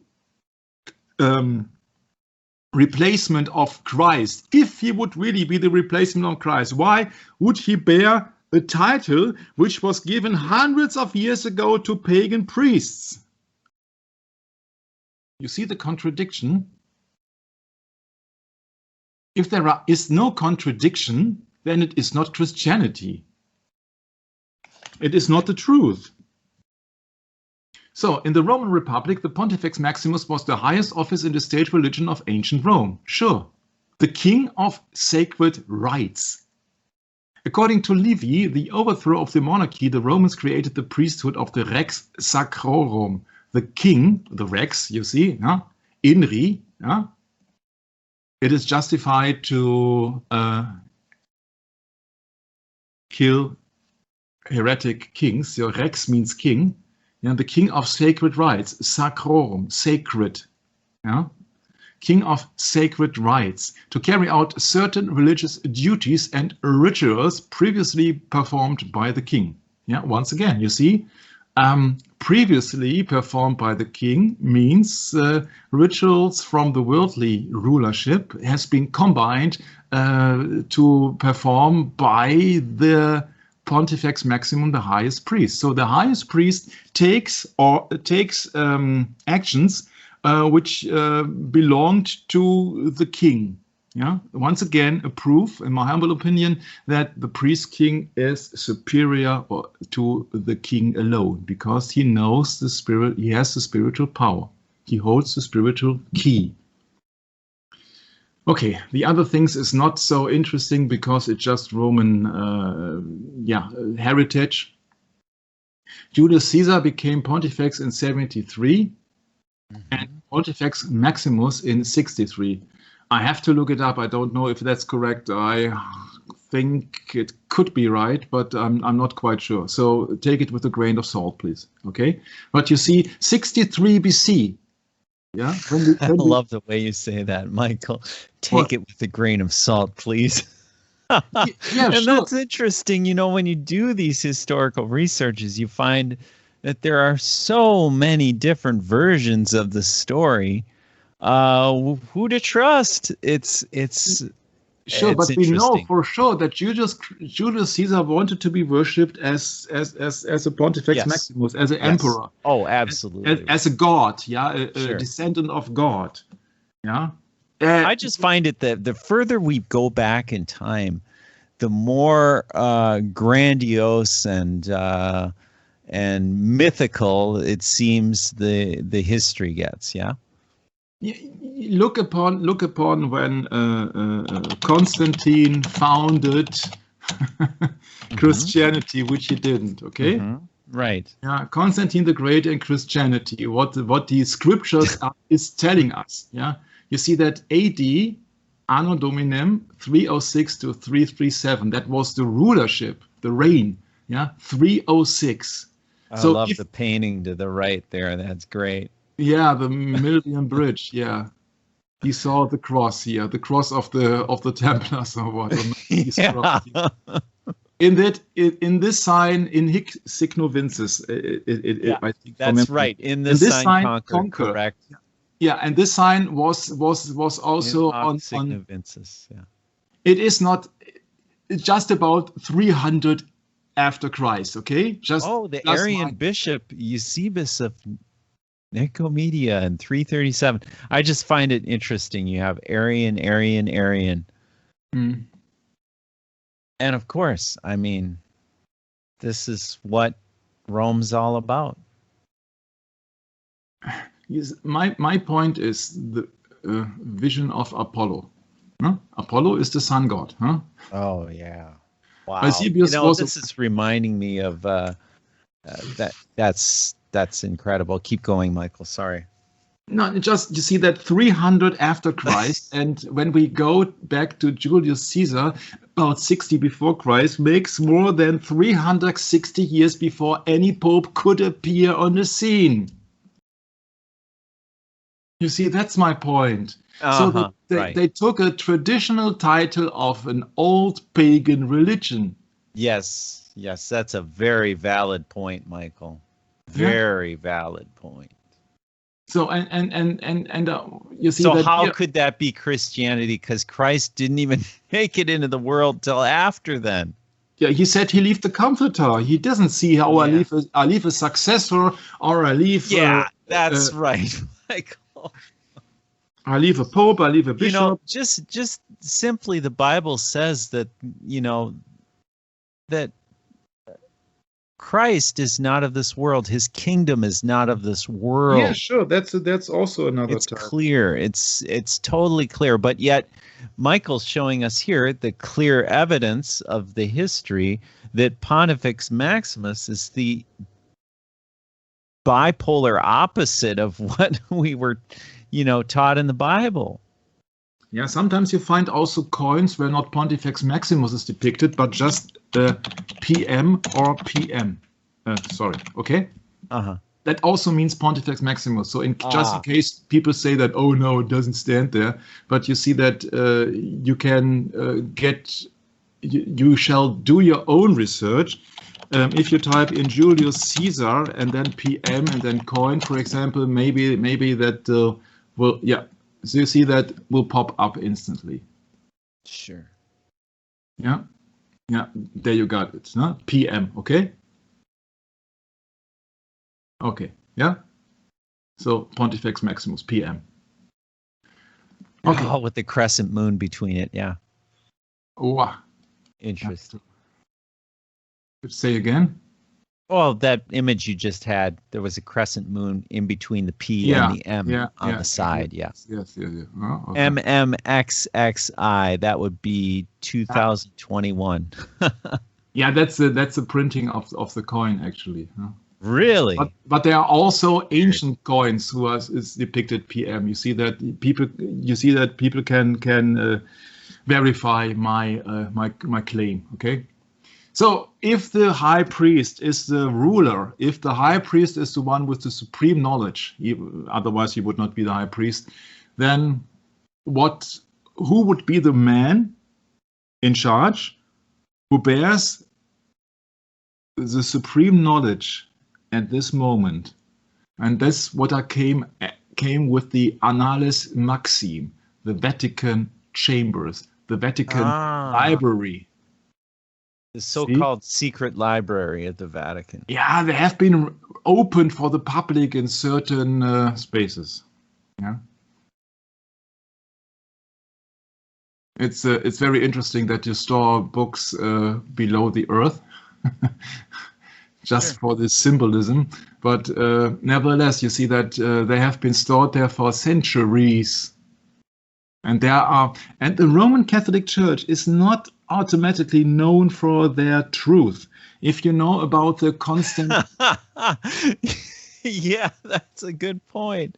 replacement of Christ, if he would really be the replacement of Christ, why would he bear a title which was given hundreds of years ago to pagan priests? You see the contradiction? If there is no contradiction, then it is not Christianity. It is not the truth. So, in the Roman Republic, the Pontifex Maximus was the highest office in the state religion of ancient Rome. Sure, the king of sacred rites. According to Livy, the overthrow of the monarchy, the Romans created the priesthood of the Rex Sacrorum. The king, the Rex, you see, Inri, it is justified to kill heretic kings. So Rex means king. The king of sacred rites, sacrorum, sacred. King of sacred rites, to carry out certain religious duties and rituals previously performed by the king. Once again, you see, previously performed by the king means rituals from the worldly rulership has been combined to perform by the Pontifex Maximum, the highest priest. So the highest priest takes actions which belonged to the king. Once again, a proof, in my humble opinion, that the priest king is superior to the king alone, because he knows the spirit. He has the spiritual power. He holds the spiritual key. Okay, the other things is not so interesting because it's just Roman heritage. Julius Caesar became Pontifex in 73 and Pontifex Maximus in 63. I have to look it up. I don't know if that's correct. I think it could be right, but I'm not quite sure. So take it with a grain of salt, please. Okay, but you see, 63 BC. Yeah, I love the way you say that, Michael. Take it with a grain of salt, please. And sure. That's interesting. You know, when you do these historical researches, you find that there are so many different versions of the story. Who to trust? Sure, but we know for sure that Julius Caesar wanted to be worshipped as a Pontifex Maximus, as an emperor. Oh, absolutely. As a god, a descendant of God. I just find it that the further we go back in time, the more grandiose and mythical it seems the history gets. Yeah. Look upon when Constantine founded Christianity, which he didn't. Okay, right? Yeah, Constantine the Great and Christianity. What the scriptures is telling us. Yeah, you see that A.D. Anno Dominem 306 to 337. That was the rulership, the reign Yeah, 306. I love the painting to the right there. That's great. Yeah, the Milvian Bridge. Yeah, he saw the cross here, the cross of the Templars or what? Yeah. In this sign, in hic signo vinces. I think that's right. In this sign, conquer. Correct. Yeah, and this sign was also on signo vinces. Yeah. It is not just about 300 after Christ. Okay. The Arian bishop Eusebius of Nicomedia in 337. I just find it interesting. You have Arian. Mm. And of course, I mean, this is what Rome's all about. Yes, my point is the vision of Apollo. Huh? Apollo is the sun god. Huh? Oh yeah, wow. Eusebius this is reminding me of that's incredible. Keep going, Michael. Sorry. No, just you see that 300 after Christ, and when we go back to Julius Caesar, about 60 before Christ, makes more than 360 years before any pope could appear on the scene. You see, that's my point. So they took a traditional title of an old pagan religion. Yes, that's a very valid point, Michael. Very valid point. So and you see. So that how could that be Christianity? Because Christ didn't even make it into the world till after then. Yeah, he said he leave the Comforter. He doesn't see how I leave a successor, or I leave. Yeah, that's right, Michael. I leave a pope. I leave a bishop. Just simply, the Bible says that that Christ is not of this world. His kingdom is not of this world. Yeah, sure. That's also another. It's clear. It's totally clear. But yet, Michael's showing us here the clear evidence of the history that Pontifex Maximus is the bipolar opposite of what we were, taught in the Bible. Yeah, sometimes you find also coins where not Pontifex Maximus is depicted, but just PM or PM. Okay? Uh-huh. That also means Pontifex Maximus. So just in case people say that, oh no, it doesn't stand there, but you see that you can you shall do your own research. If you type in Julius Caesar and then PM and then coin, for example, maybe that will, yeah. So you see that will pop up instantly. Sure. Yeah. Yeah. There you got it. No? PM. Okay. Okay. Yeah. So Pontifex Maximus PM. Okay. Oh, with the crescent moon between it. Yeah. Wow. Interesting. Say again. Well, that image you just had, there was a crescent moon in between the P and the M on the side. Yes. Oh, okay. MMXXI, that would be 2021. Yeah, that's a printing of the coin actually. Huh? Really? But there are also ancient coins who is depicted PM. You see that people can verify my claim. Okay. So if the high priest is the ruler, if the high priest is the one with the supreme knowledge, otherwise he would not be the high priest, then who would be the man in charge who bears the supreme knowledge at this moment? And that's what I came with the Annales Maxim, the Vatican chambers, the Vatican library. The so-called secret library at the Vatican. Yeah, they have been opened for the public in certain spaces. Yeah, it's very interesting that you store books below the earth, just for this symbolism. But nevertheless, you see that they have been stored there for centuries. And the Roman Catholic Church is not automatically known for their truth. If you know about the constant... Yeah, that's a good point.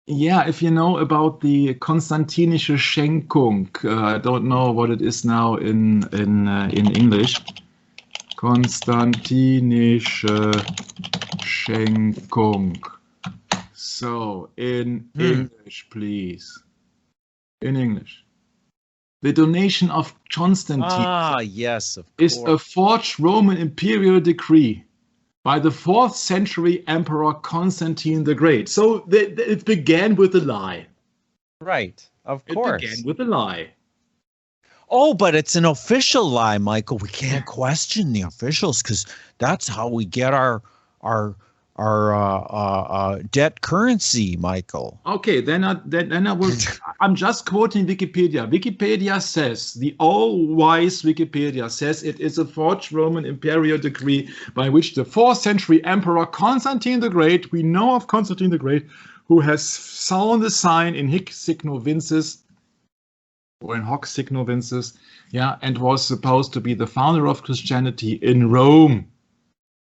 Yeah, if you know about the Konstantinische Schenkung, I don't know what it is now in English. konstantinische Schenkung. So, in English, please. In English. The donation of Constantine yes, of is course. a forged Roman imperial decree by the 4th century Emperor Constantine the Great. So it began with a lie. Right, of course. It began with a lie. Oh, but it's an official lie, Michael. We can't question the officials because that's how we get our debt currency, Michael. Okay, then I will. I'm just quoting Wikipedia. Wikipedia says, the all-wise Wikipedia says, it is a forged Roman imperial decree by which the 4th century Emperor Constantine the Great, we know of Constantine the Great, who has sown the sign in hic signo vinces, or in hoc signo vinces, yeah, and was supposed to be the founder of Christianity in Rome.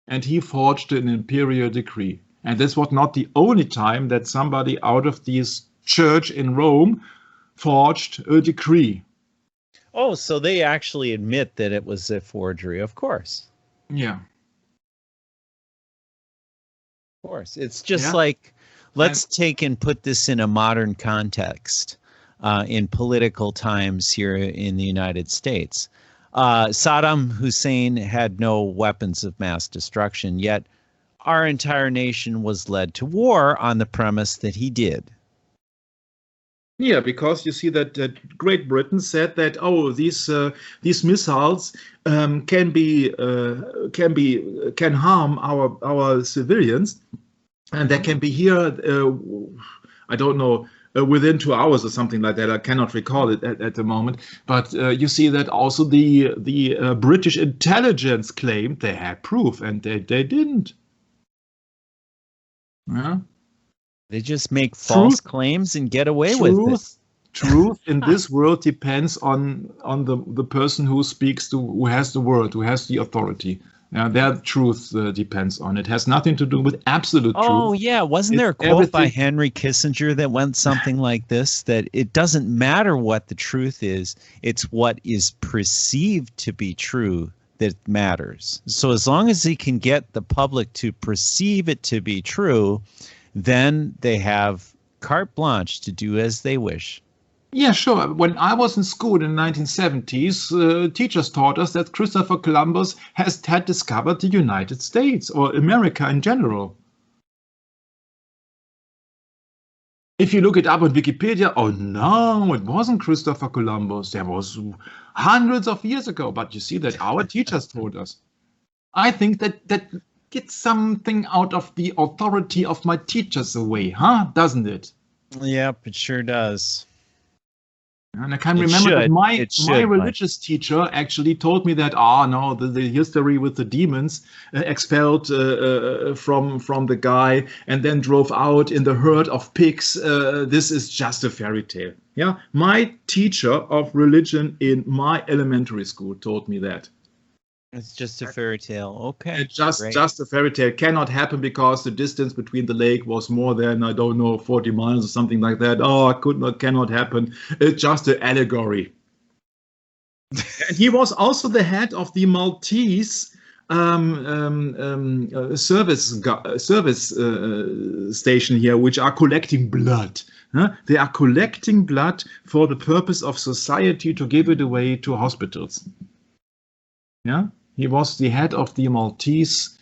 And he forged an imperial decree. And this was not the only time that somebody out of this church in Rome forged a decree. Oh, so they actually admit that it was a forgery, of course. Yeah. Of course. It's just like, let's take and put this in a modern context. In political times here in the United States. Saddam Hussein had no weapons of mass destruction, yet our entire nation was led to war on the premise that he did. Yeah, because you see that Great Britain said that, oh, these missiles can harm our civilians, and they can be here. I don't know. Within 2 hours or something like that. I cannot recall it at the moment. But you see that also the British intelligence claimed they had proof, and they didn't. Yeah. They just make false claims and get away with it. Truth in this world depends on the person who speaks, who has the word, who has the authority. Their truth depends on it. It has nothing to do with absolute truth. Oh, yeah. Wasn't there a quote by Henry Kissinger that went something like this, that it doesn't matter what the truth is, it's what is perceived to be true that matters. So as long as he can get the public to perceive it to be true, then they have carte blanche to do as they wish. Yeah, sure. When I was in school in the 1970s, teachers taught us that Christopher Columbus had discovered the United States or America in general. If you look it up on Wikipedia, oh no, it wasn't Christopher Columbus. There was hundreds of years ago. But you see that our teachers told us. I think that gets something out of the authority of my teachers away, huh? Doesn't it? Yep, it sure does. And I can remember that my religious teacher actually told me that, no, the history with the demons expelled from the guy and then drove out in the herd of pigs. This is just a fairy tale. Yeah, my teacher of religion in my elementary school told me that. It's just a fairy tale. Okay. It's just a fairy tale. Cannot happen because the distance between the lake was more than, I don't know, 40 miles or something like that. Oh, cannot happen. It's just an allegory. And he was also the head of the Maltese service station here, which are collecting blood. They are collecting blood for the purpose of society to give it away to hospitals. Yeah. He was the head of the Maltese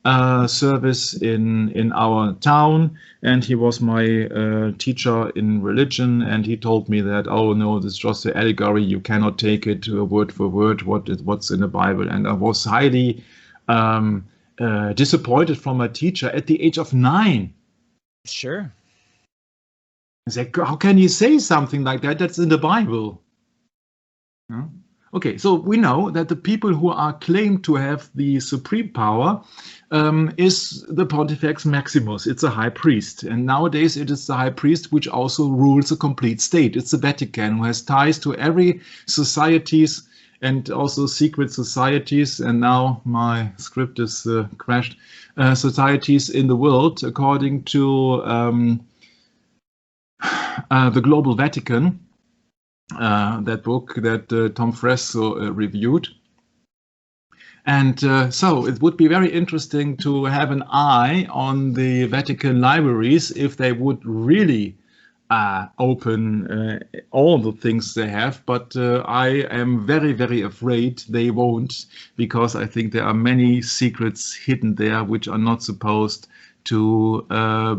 service in our town, and he was my teacher in religion, and he told me that, oh no, this is just an allegory, you cannot take it word for word what's in the Bible. And I was highly disappointed from my teacher at the age of 9. Sure. I said, how can you say something like that? That's in the Bible. Yeah. Okay, so we know that the people who are claimed to have the supreme power is the Pontifex Maximus. It's a high priest. And nowadays it is the high priest which also rules a complete state. It's the Vatican, who has ties to every societies and also secret societies. And now my script is crashed. Societies in the world, according to the Global Vatican. That book that Tom Fresso reviewed. And so it would be very interesting to have an eye on the Vatican libraries if they would really open all the things they have. But I am very, very afraid they won't, because I think there are many secrets hidden there which are not supposed to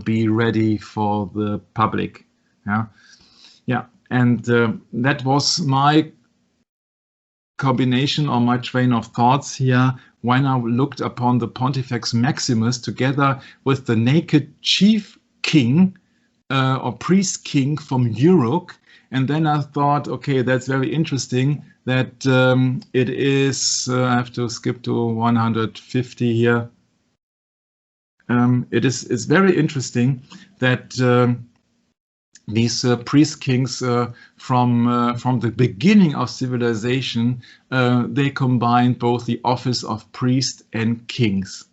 be ready for the public. Yeah. And that was my combination or my train of thoughts here when I looked upon the Pontifex Maximus together with the naked chief king or priest king from Europe. And then I thought, okay, that's very interesting that it is, I have to skip to 150 here. It's very interesting that these priest kings from the beginning of civilization, they combined both the office of priest and kings.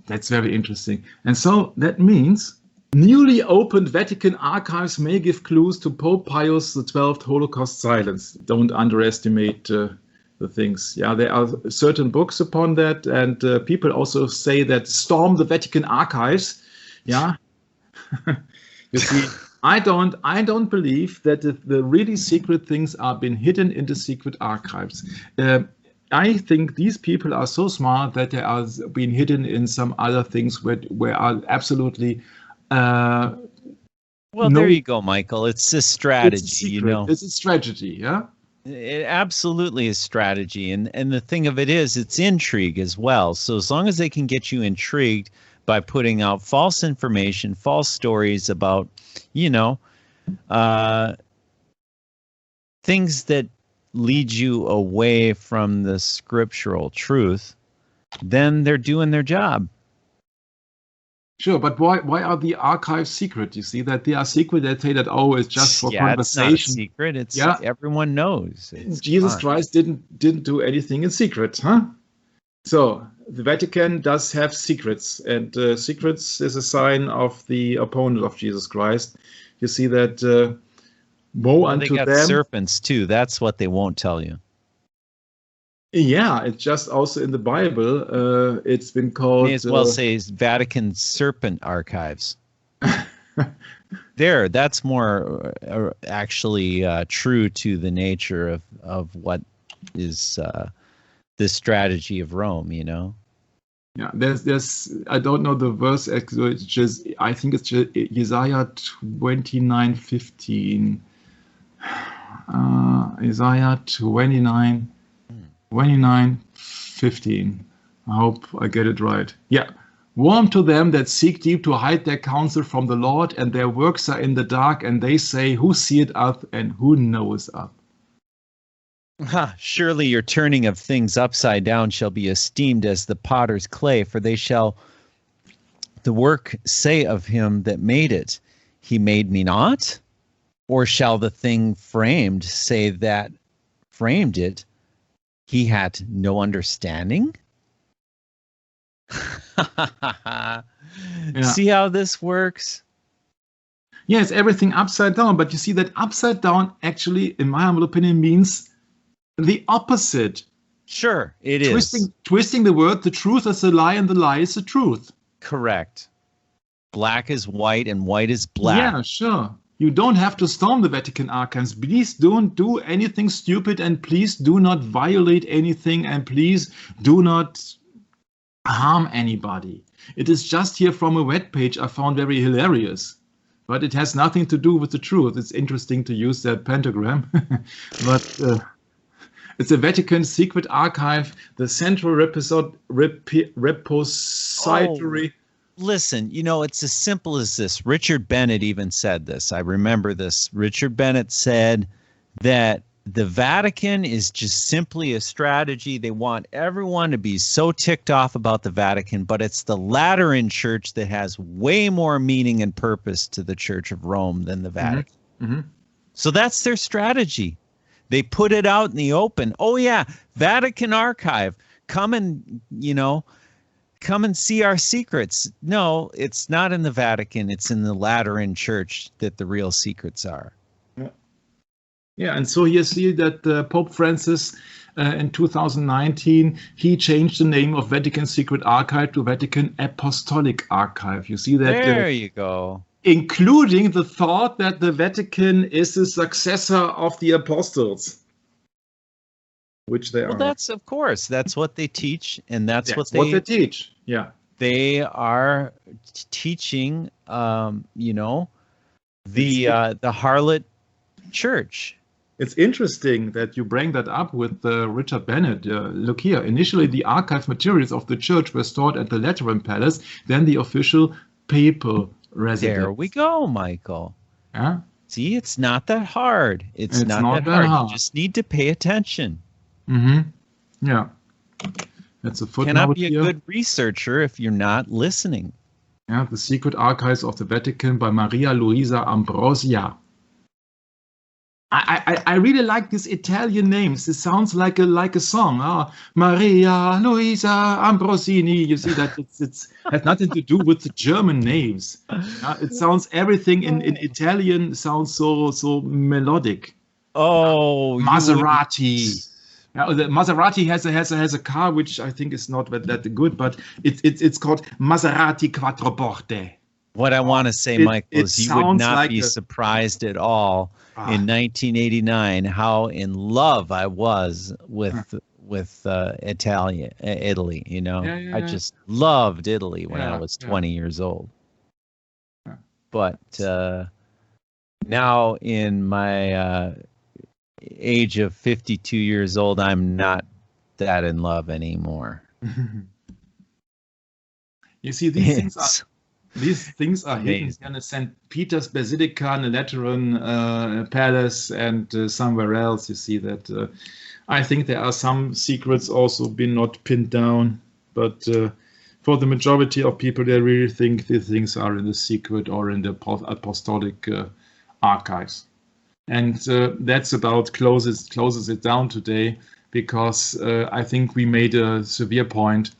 That's very interesting. And so that means newly opened Vatican archives may give clues to Pope Pius XII Holocaust silence. Don't underestimate the things. Yeah, there are certain books upon that, and people also say that storm the Vatican archives. Yeah, you see. I don't believe that the really secret things are been hidden in the secret archives. I think these people are so smart that they are being hidden in some other things where are absolutely. Well, there you go, Michael. It's a strategy, it's a secret. It's a strategy, yeah. It absolutely is strategy, and the thing of it is, it's intrigue as well. So as long as they can get you intrigued by putting out false information, false stories about, things that lead you away from the scriptural truth, then they're doing their job. Sure, but why are the archives secret? You see that they are secret. They say that, oh, it's just for conversation. It's not a secret. It's everyone knows. Jesus Christ didn't do anything in secret, huh? So the Vatican does have secrets, and secrets is a sign of the opponent of Jesus Christ. You see that woe unto them. They got serpents too. That's what they won't tell you. Yeah, it's just also in the Bible. It's been called. May as well say Vatican Serpent Archives. That's more actually true to the nature of what is the strategy of Rome, Yeah, there's I don't know the verse. It's just, I think it's just Isaiah 29:15. Isaiah 29:15. I hope I get it right. Yeah. Warm to them that seek deep to hide their counsel from the Lord, and their works are in the dark, and they say, who seeth us and who knoweth us? Surely your turning of things upside down shall be esteemed as the potter's clay, for they shall the work say of him that made it, he made me not? Or shall the thing framed say that framed it, he had no understanding? See how this works? Yes, everything upside down, but you see that upside down actually, in my humble opinion, means the opposite. Sure, it is. Twisting the word, the truth is a lie and the lie is the truth. Correct. Black is white and white is black. Yeah, sure. You don't have to storm the Vatican archives. Please don't do anything stupid, and please do not violate anything, and please do not harm anybody. It is just here from a web page I found very hilarious. But it has nothing to do with the truth. It's interesting to use that pentagram. But it's a Vatican secret archive, the central repository. Oh, listen, it's as simple as this. Richard Bennett even said this. I remember this. Richard Bennett said that the Vatican is just simply a strategy. They want everyone to be so ticked off about the Vatican, but it's the Lateran Church that has way more meaning and purpose to the Church of Rome than the Vatican. Mm-hmm. So that's their strategy. They put it out in the open. Oh yeah, Vatican Archive, come and see our secrets. No, it's not in the Vatican. It's in the Lateran Church that the real secrets are. Yeah, and so you see that Pope Francis in 2019, he changed the name of Vatican Secret Archive to Vatican Apostolic Archive. You see that? There you go. Including the thought that the Vatican is the successor of the apostles, which they are. Well, that's, of course, that's what they teach, and that's what they teach. Yeah, they are teaching. You know, the harlot church. It's interesting that you bring that up with Richard Bennett. Look here. Initially, the archive materials of the church were stored at the Lateran Palace, then the official papal residence. There we go, Michael. Yeah. See, it's not that hard. It's not that hard. You just need to pay attention. Mm-hmm. Yeah. That's a footnote. Cannot be a good researcher if you're not listening. Yeah, the Secret Archives of the Vatican by Maria Luisa Ambrosia. I really like these Italian names. It sounds like a song. Maria Luisa Ambrosini. You see that it has nothing to do with the German names. It sounds everything in Italian sounds so melodic. Oh, Maserati. The Maserati has a car which I think is not that good, but it's called Maserati Quattroporte. What I want to say, Michael, is you would not be surprised at all in 1989 how in love I was with Italy. You know, I just loved Italy when I was 20 years old. Yeah. But now in my age of 52 years old, I'm not that in love anymore. You see, these things are hidden in St. Peter's Basilica, in the Lateran Palace, and somewhere else. You see that. I think there are some secrets also been not pinned down, but for the majority of people, they really think these things are in the secret or in the apostolic archives. And that's about closes it down today, because I think we made a severe point.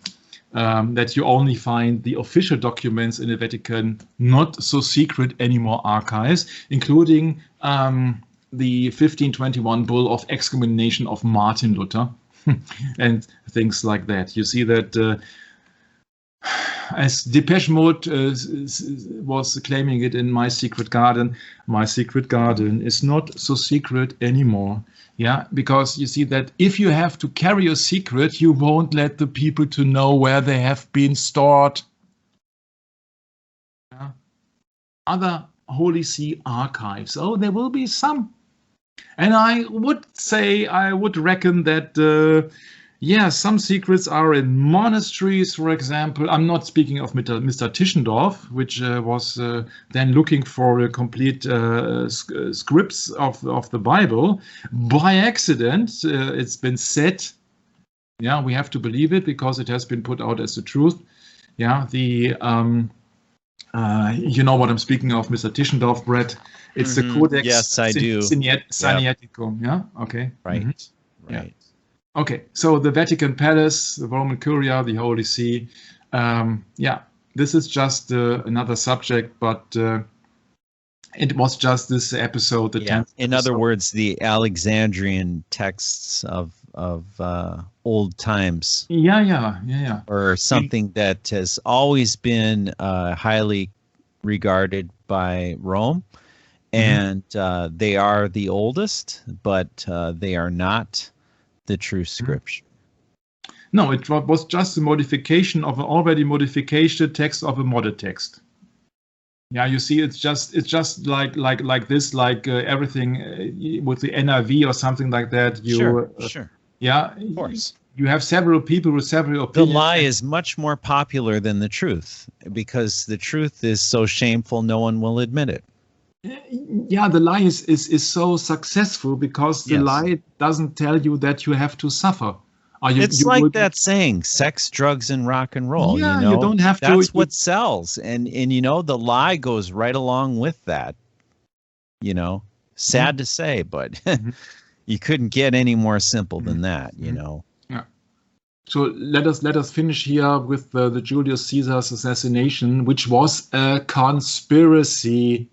That you only find the official documents in the Vatican, not so secret anymore archives, including the 1521 bull of excommunication of Martin Luther and things like that. You see that as Depeche Mode was claiming it in My Secret Garden is not so secret anymore. Yeah, because you see that if you have to carry a secret, you won't let the people to know where they have been stored. Yeah. Other Holy See archives. Oh, there will be some. And I would reckon that, some secrets are in monasteries, for example. I'm not speaking of Mr. Tischendorf, which was then looking for a complete scripts of the Bible. By accident, it's been said, we have to believe it because it has been put out as the truth. Yeah, you know what I'm speaking of, Mr. Tischendorf, Brett. It's the Codex. Yes, I do. Sinaiticum. Yeah, okay. Right, right. Yeah. Okay, so the Vatican Palace, the Roman Curia, the Holy See. This is just another subject, but it was just this episode. The 10th in other words, the Alexandrian texts of old times. Yeah. Or something that has always been highly regarded by Rome, and they are the oldest, but they are not the true scripture. No, it was just a modification of an already modification text of a modern text. Yeah, you see, it's just like this, everything with the NIV or something like that. Sure. Yeah, of course. You have several people with several opinions. The lie is much more popular than the truth because the truth is so shameful, no one will admit it. Yeah, the lie is so successful because the lie doesn't tell you that you have to suffer. It's like that saying, sex, drugs, and rock and roll. Yeah, you don't have to. That's what sells. And the lie goes right along with that. Sad to say, but you couldn't get any more simple than that, Yeah. So let us finish here with the Julius Caesar's assassination, which was a conspiracy.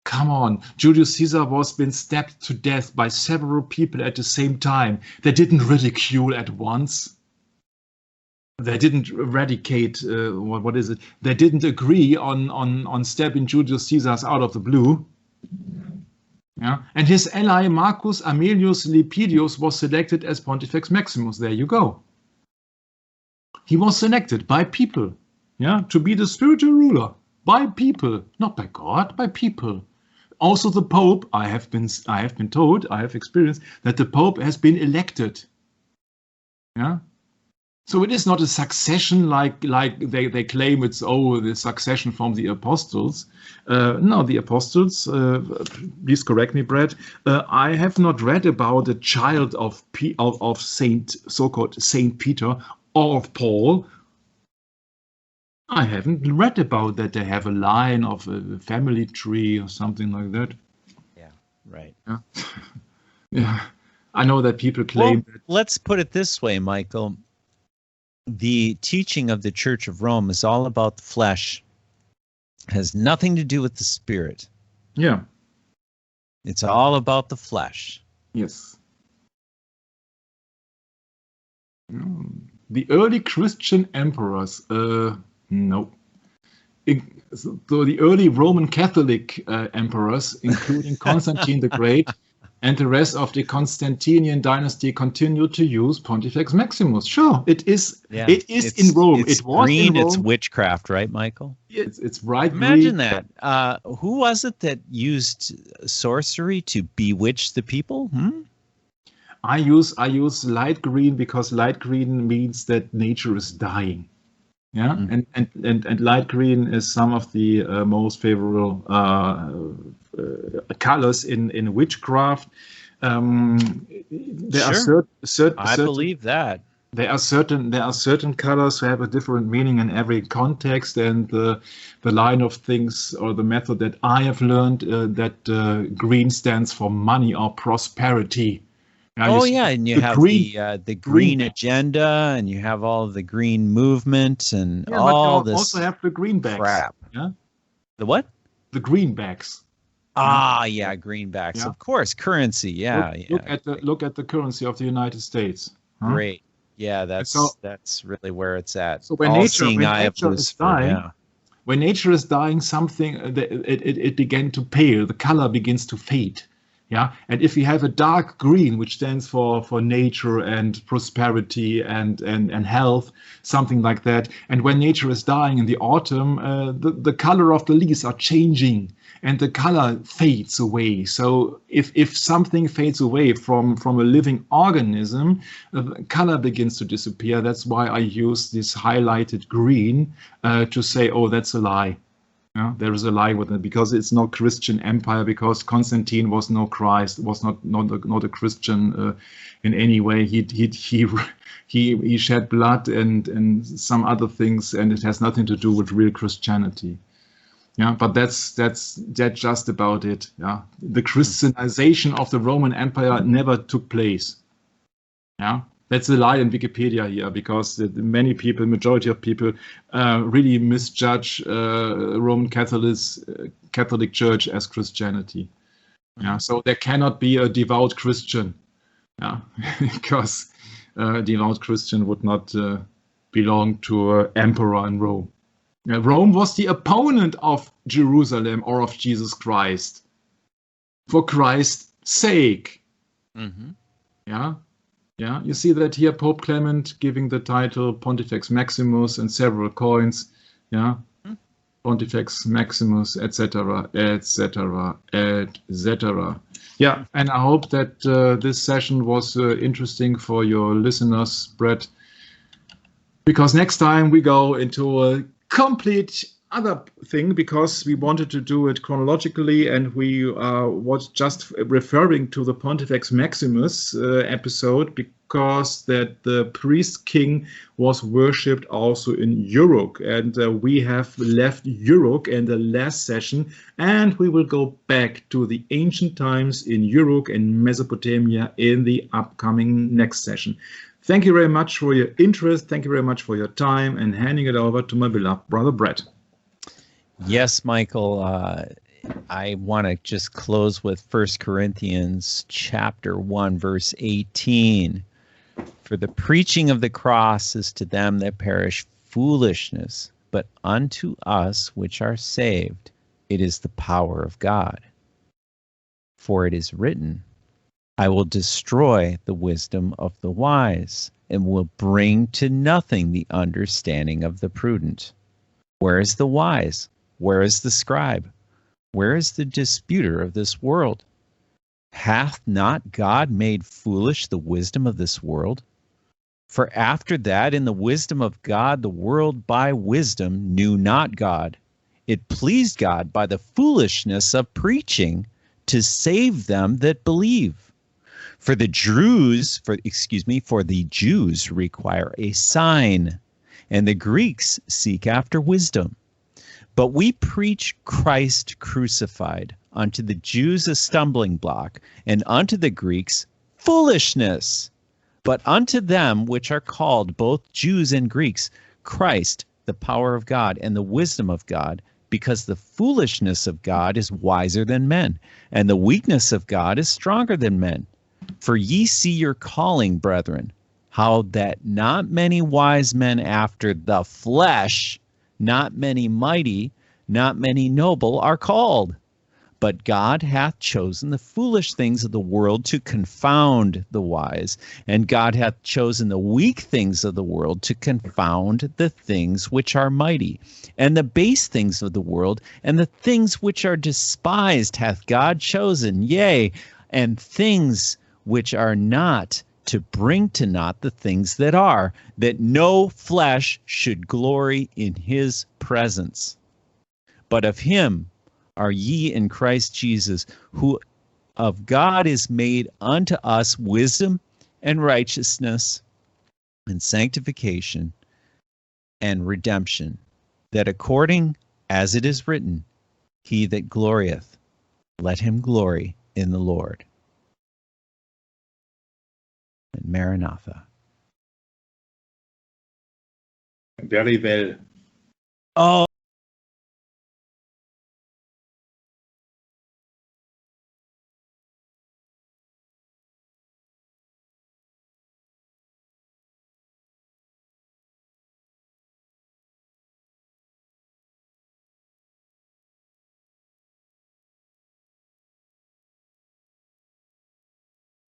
Come on, Julius Caesar was been stabbed to death by several people at the same time. They didn't ridicule at once. They didn't eradicate, what is it? They didn't agree on stabbing Julius Caesar out of the blue. Yeah, and his ally Marcus Aemilius Lepidus was selected as Pontifex Maximus. There you go. He was selected by people, yeah, to be the spiritual ruler by people, not by God, by people. Also, the Pope. I have been told, I have experienced that the Pope has been elected. Yeah. So it is not a succession like they claim it's, oh, the succession from the apostles. No, the apostles, please correct me, Brad, I have not read about a child of so-called Saint Peter or of Paul. I haven't read about that they have a line of a family tree or something like that. Yeah, right. Yeah. Yeah. I know that people claim that. Let's put it this way, Michael. The teaching of the Church of Rome is all about the flesh, has nothing to do with the spirit. Yeah. It's all about the flesh. Yes. The early Christian emperors, no. So the early Roman Catholic emperors, including Constantine the Great, and the rest of the Constantinian dynasty continued to use Pontifex Maximus. Sure, it is. Yeah, it is in Rome. It was green. In Rome. It's witchcraft, right, Michael? It's bright green. Imagine that. Who was it that used sorcery to bewitch the people? I use light green because light green means that nature is dying. Yeah, and light green is some of the most favorable colors in witchcraft. There are certain. I believe that there are certain colors who have a different meaning in every context, and the line of things or the method that I have learned that green stands for money or prosperity. Oh yeah, and you have the green agenda, and you have all of the green movement, and all this. Also have the greenbacks. Crap. Yeah. The what? The greenbacks. Yeah, greenbacks. Yeah. Of course, currency. Yeah, look at the currency of the United States. Huh? Great. Yeah, that's really where it's at. So when nature is dying, when nature is dying, something it began to pale. The color begins to fade. Yeah, and if you have a dark green, which stands for nature and prosperity and health, something like that, and when nature is dying in the autumn, the color of the leaves are changing, and the color fades away. So if something fades away from a living organism, the color begins to disappear. That's why I use this highlighted green to say, oh, that's a lie. Yeah, there is a lie with it because it's not Christian empire, because Constantine was no Christ, was not a Christian in any way. He shed blood and some other things, and it has nothing to do with real Christianity. Yeah, but that's just about it. Yeah, the Christianization of the Roman Empire never took place. Yeah. That's a lie in Wikipedia here, because many people, majority of people, really misjudge Roman Catholic Church as Christianity. Yeah, so there cannot be a devout Christian, yeah, because a devout Christian would not belong to an emperor in Rome. Rome was the opponent of Jerusalem or of Jesus Christ, for Christ's sake. Mm-hmm. Yeah. Yeah, you see that here, Pope Clement giving the title Pontifex Maximus and several coins. Yeah, Pontifex Maximus, etc., etc., etc. Yeah, and I hope that this session was interesting for your listeners, Brett, because next time we go into a complete other thing, because we wanted to do it chronologically, and we was just referring to the Pontifex Maximus episode, because that the priest king was worshipped also in Uruk, and we have left Uruk in the last session, and we will go back to the ancient times in Uruk and Mesopotamia in the upcoming next session. Thank you very much for your interest. Thank you very much for your time, and handing it over to my beloved brother Brett. Yes, Michael, I want to just close with 1 Corinthians chapter 1, verse 18. For the preaching of the cross is to them that perish foolishness, but unto us which are saved, it is the power of God. For it is written, I will destroy the wisdom of the wise, and will bring to nothing the understanding of the prudent. Where is the wise? Where is the scribe? Where is the disputer of this world? Hath not God made foolish the wisdom of this world? For after that, in the wisdom of God, the world by wisdom knew not God. It pleased God by the foolishness of preaching to save them that believe. For the Jews require a sign, and the Greeks seek after wisdom. But we preach Christ crucified, unto the Jews a stumbling block, and unto the Greeks foolishness. But unto them which are called, both Jews and Greeks, Christ, the power of God, and the wisdom of God, because the foolishness of God is wiser than men, and the weakness of God is stronger than men. For ye see your calling, brethren, how that not many wise men after the flesh, not many mighty, not many noble are called. But God hath chosen the foolish things of the world to confound the wise, and God hath chosen the weak things of the world to confound the things which are mighty, and the base things of the world, and the things which are despised hath God chosen, yea, and things which are not, to bring to naught the things that are, that no flesh should glory in his presence. But of him are ye in Christ Jesus, who of God is made unto us wisdom and righteousness and sanctification and redemption, that according as it is written, he that glorieth, let him glory in the Lord. And Maranatha. Very well. Oh.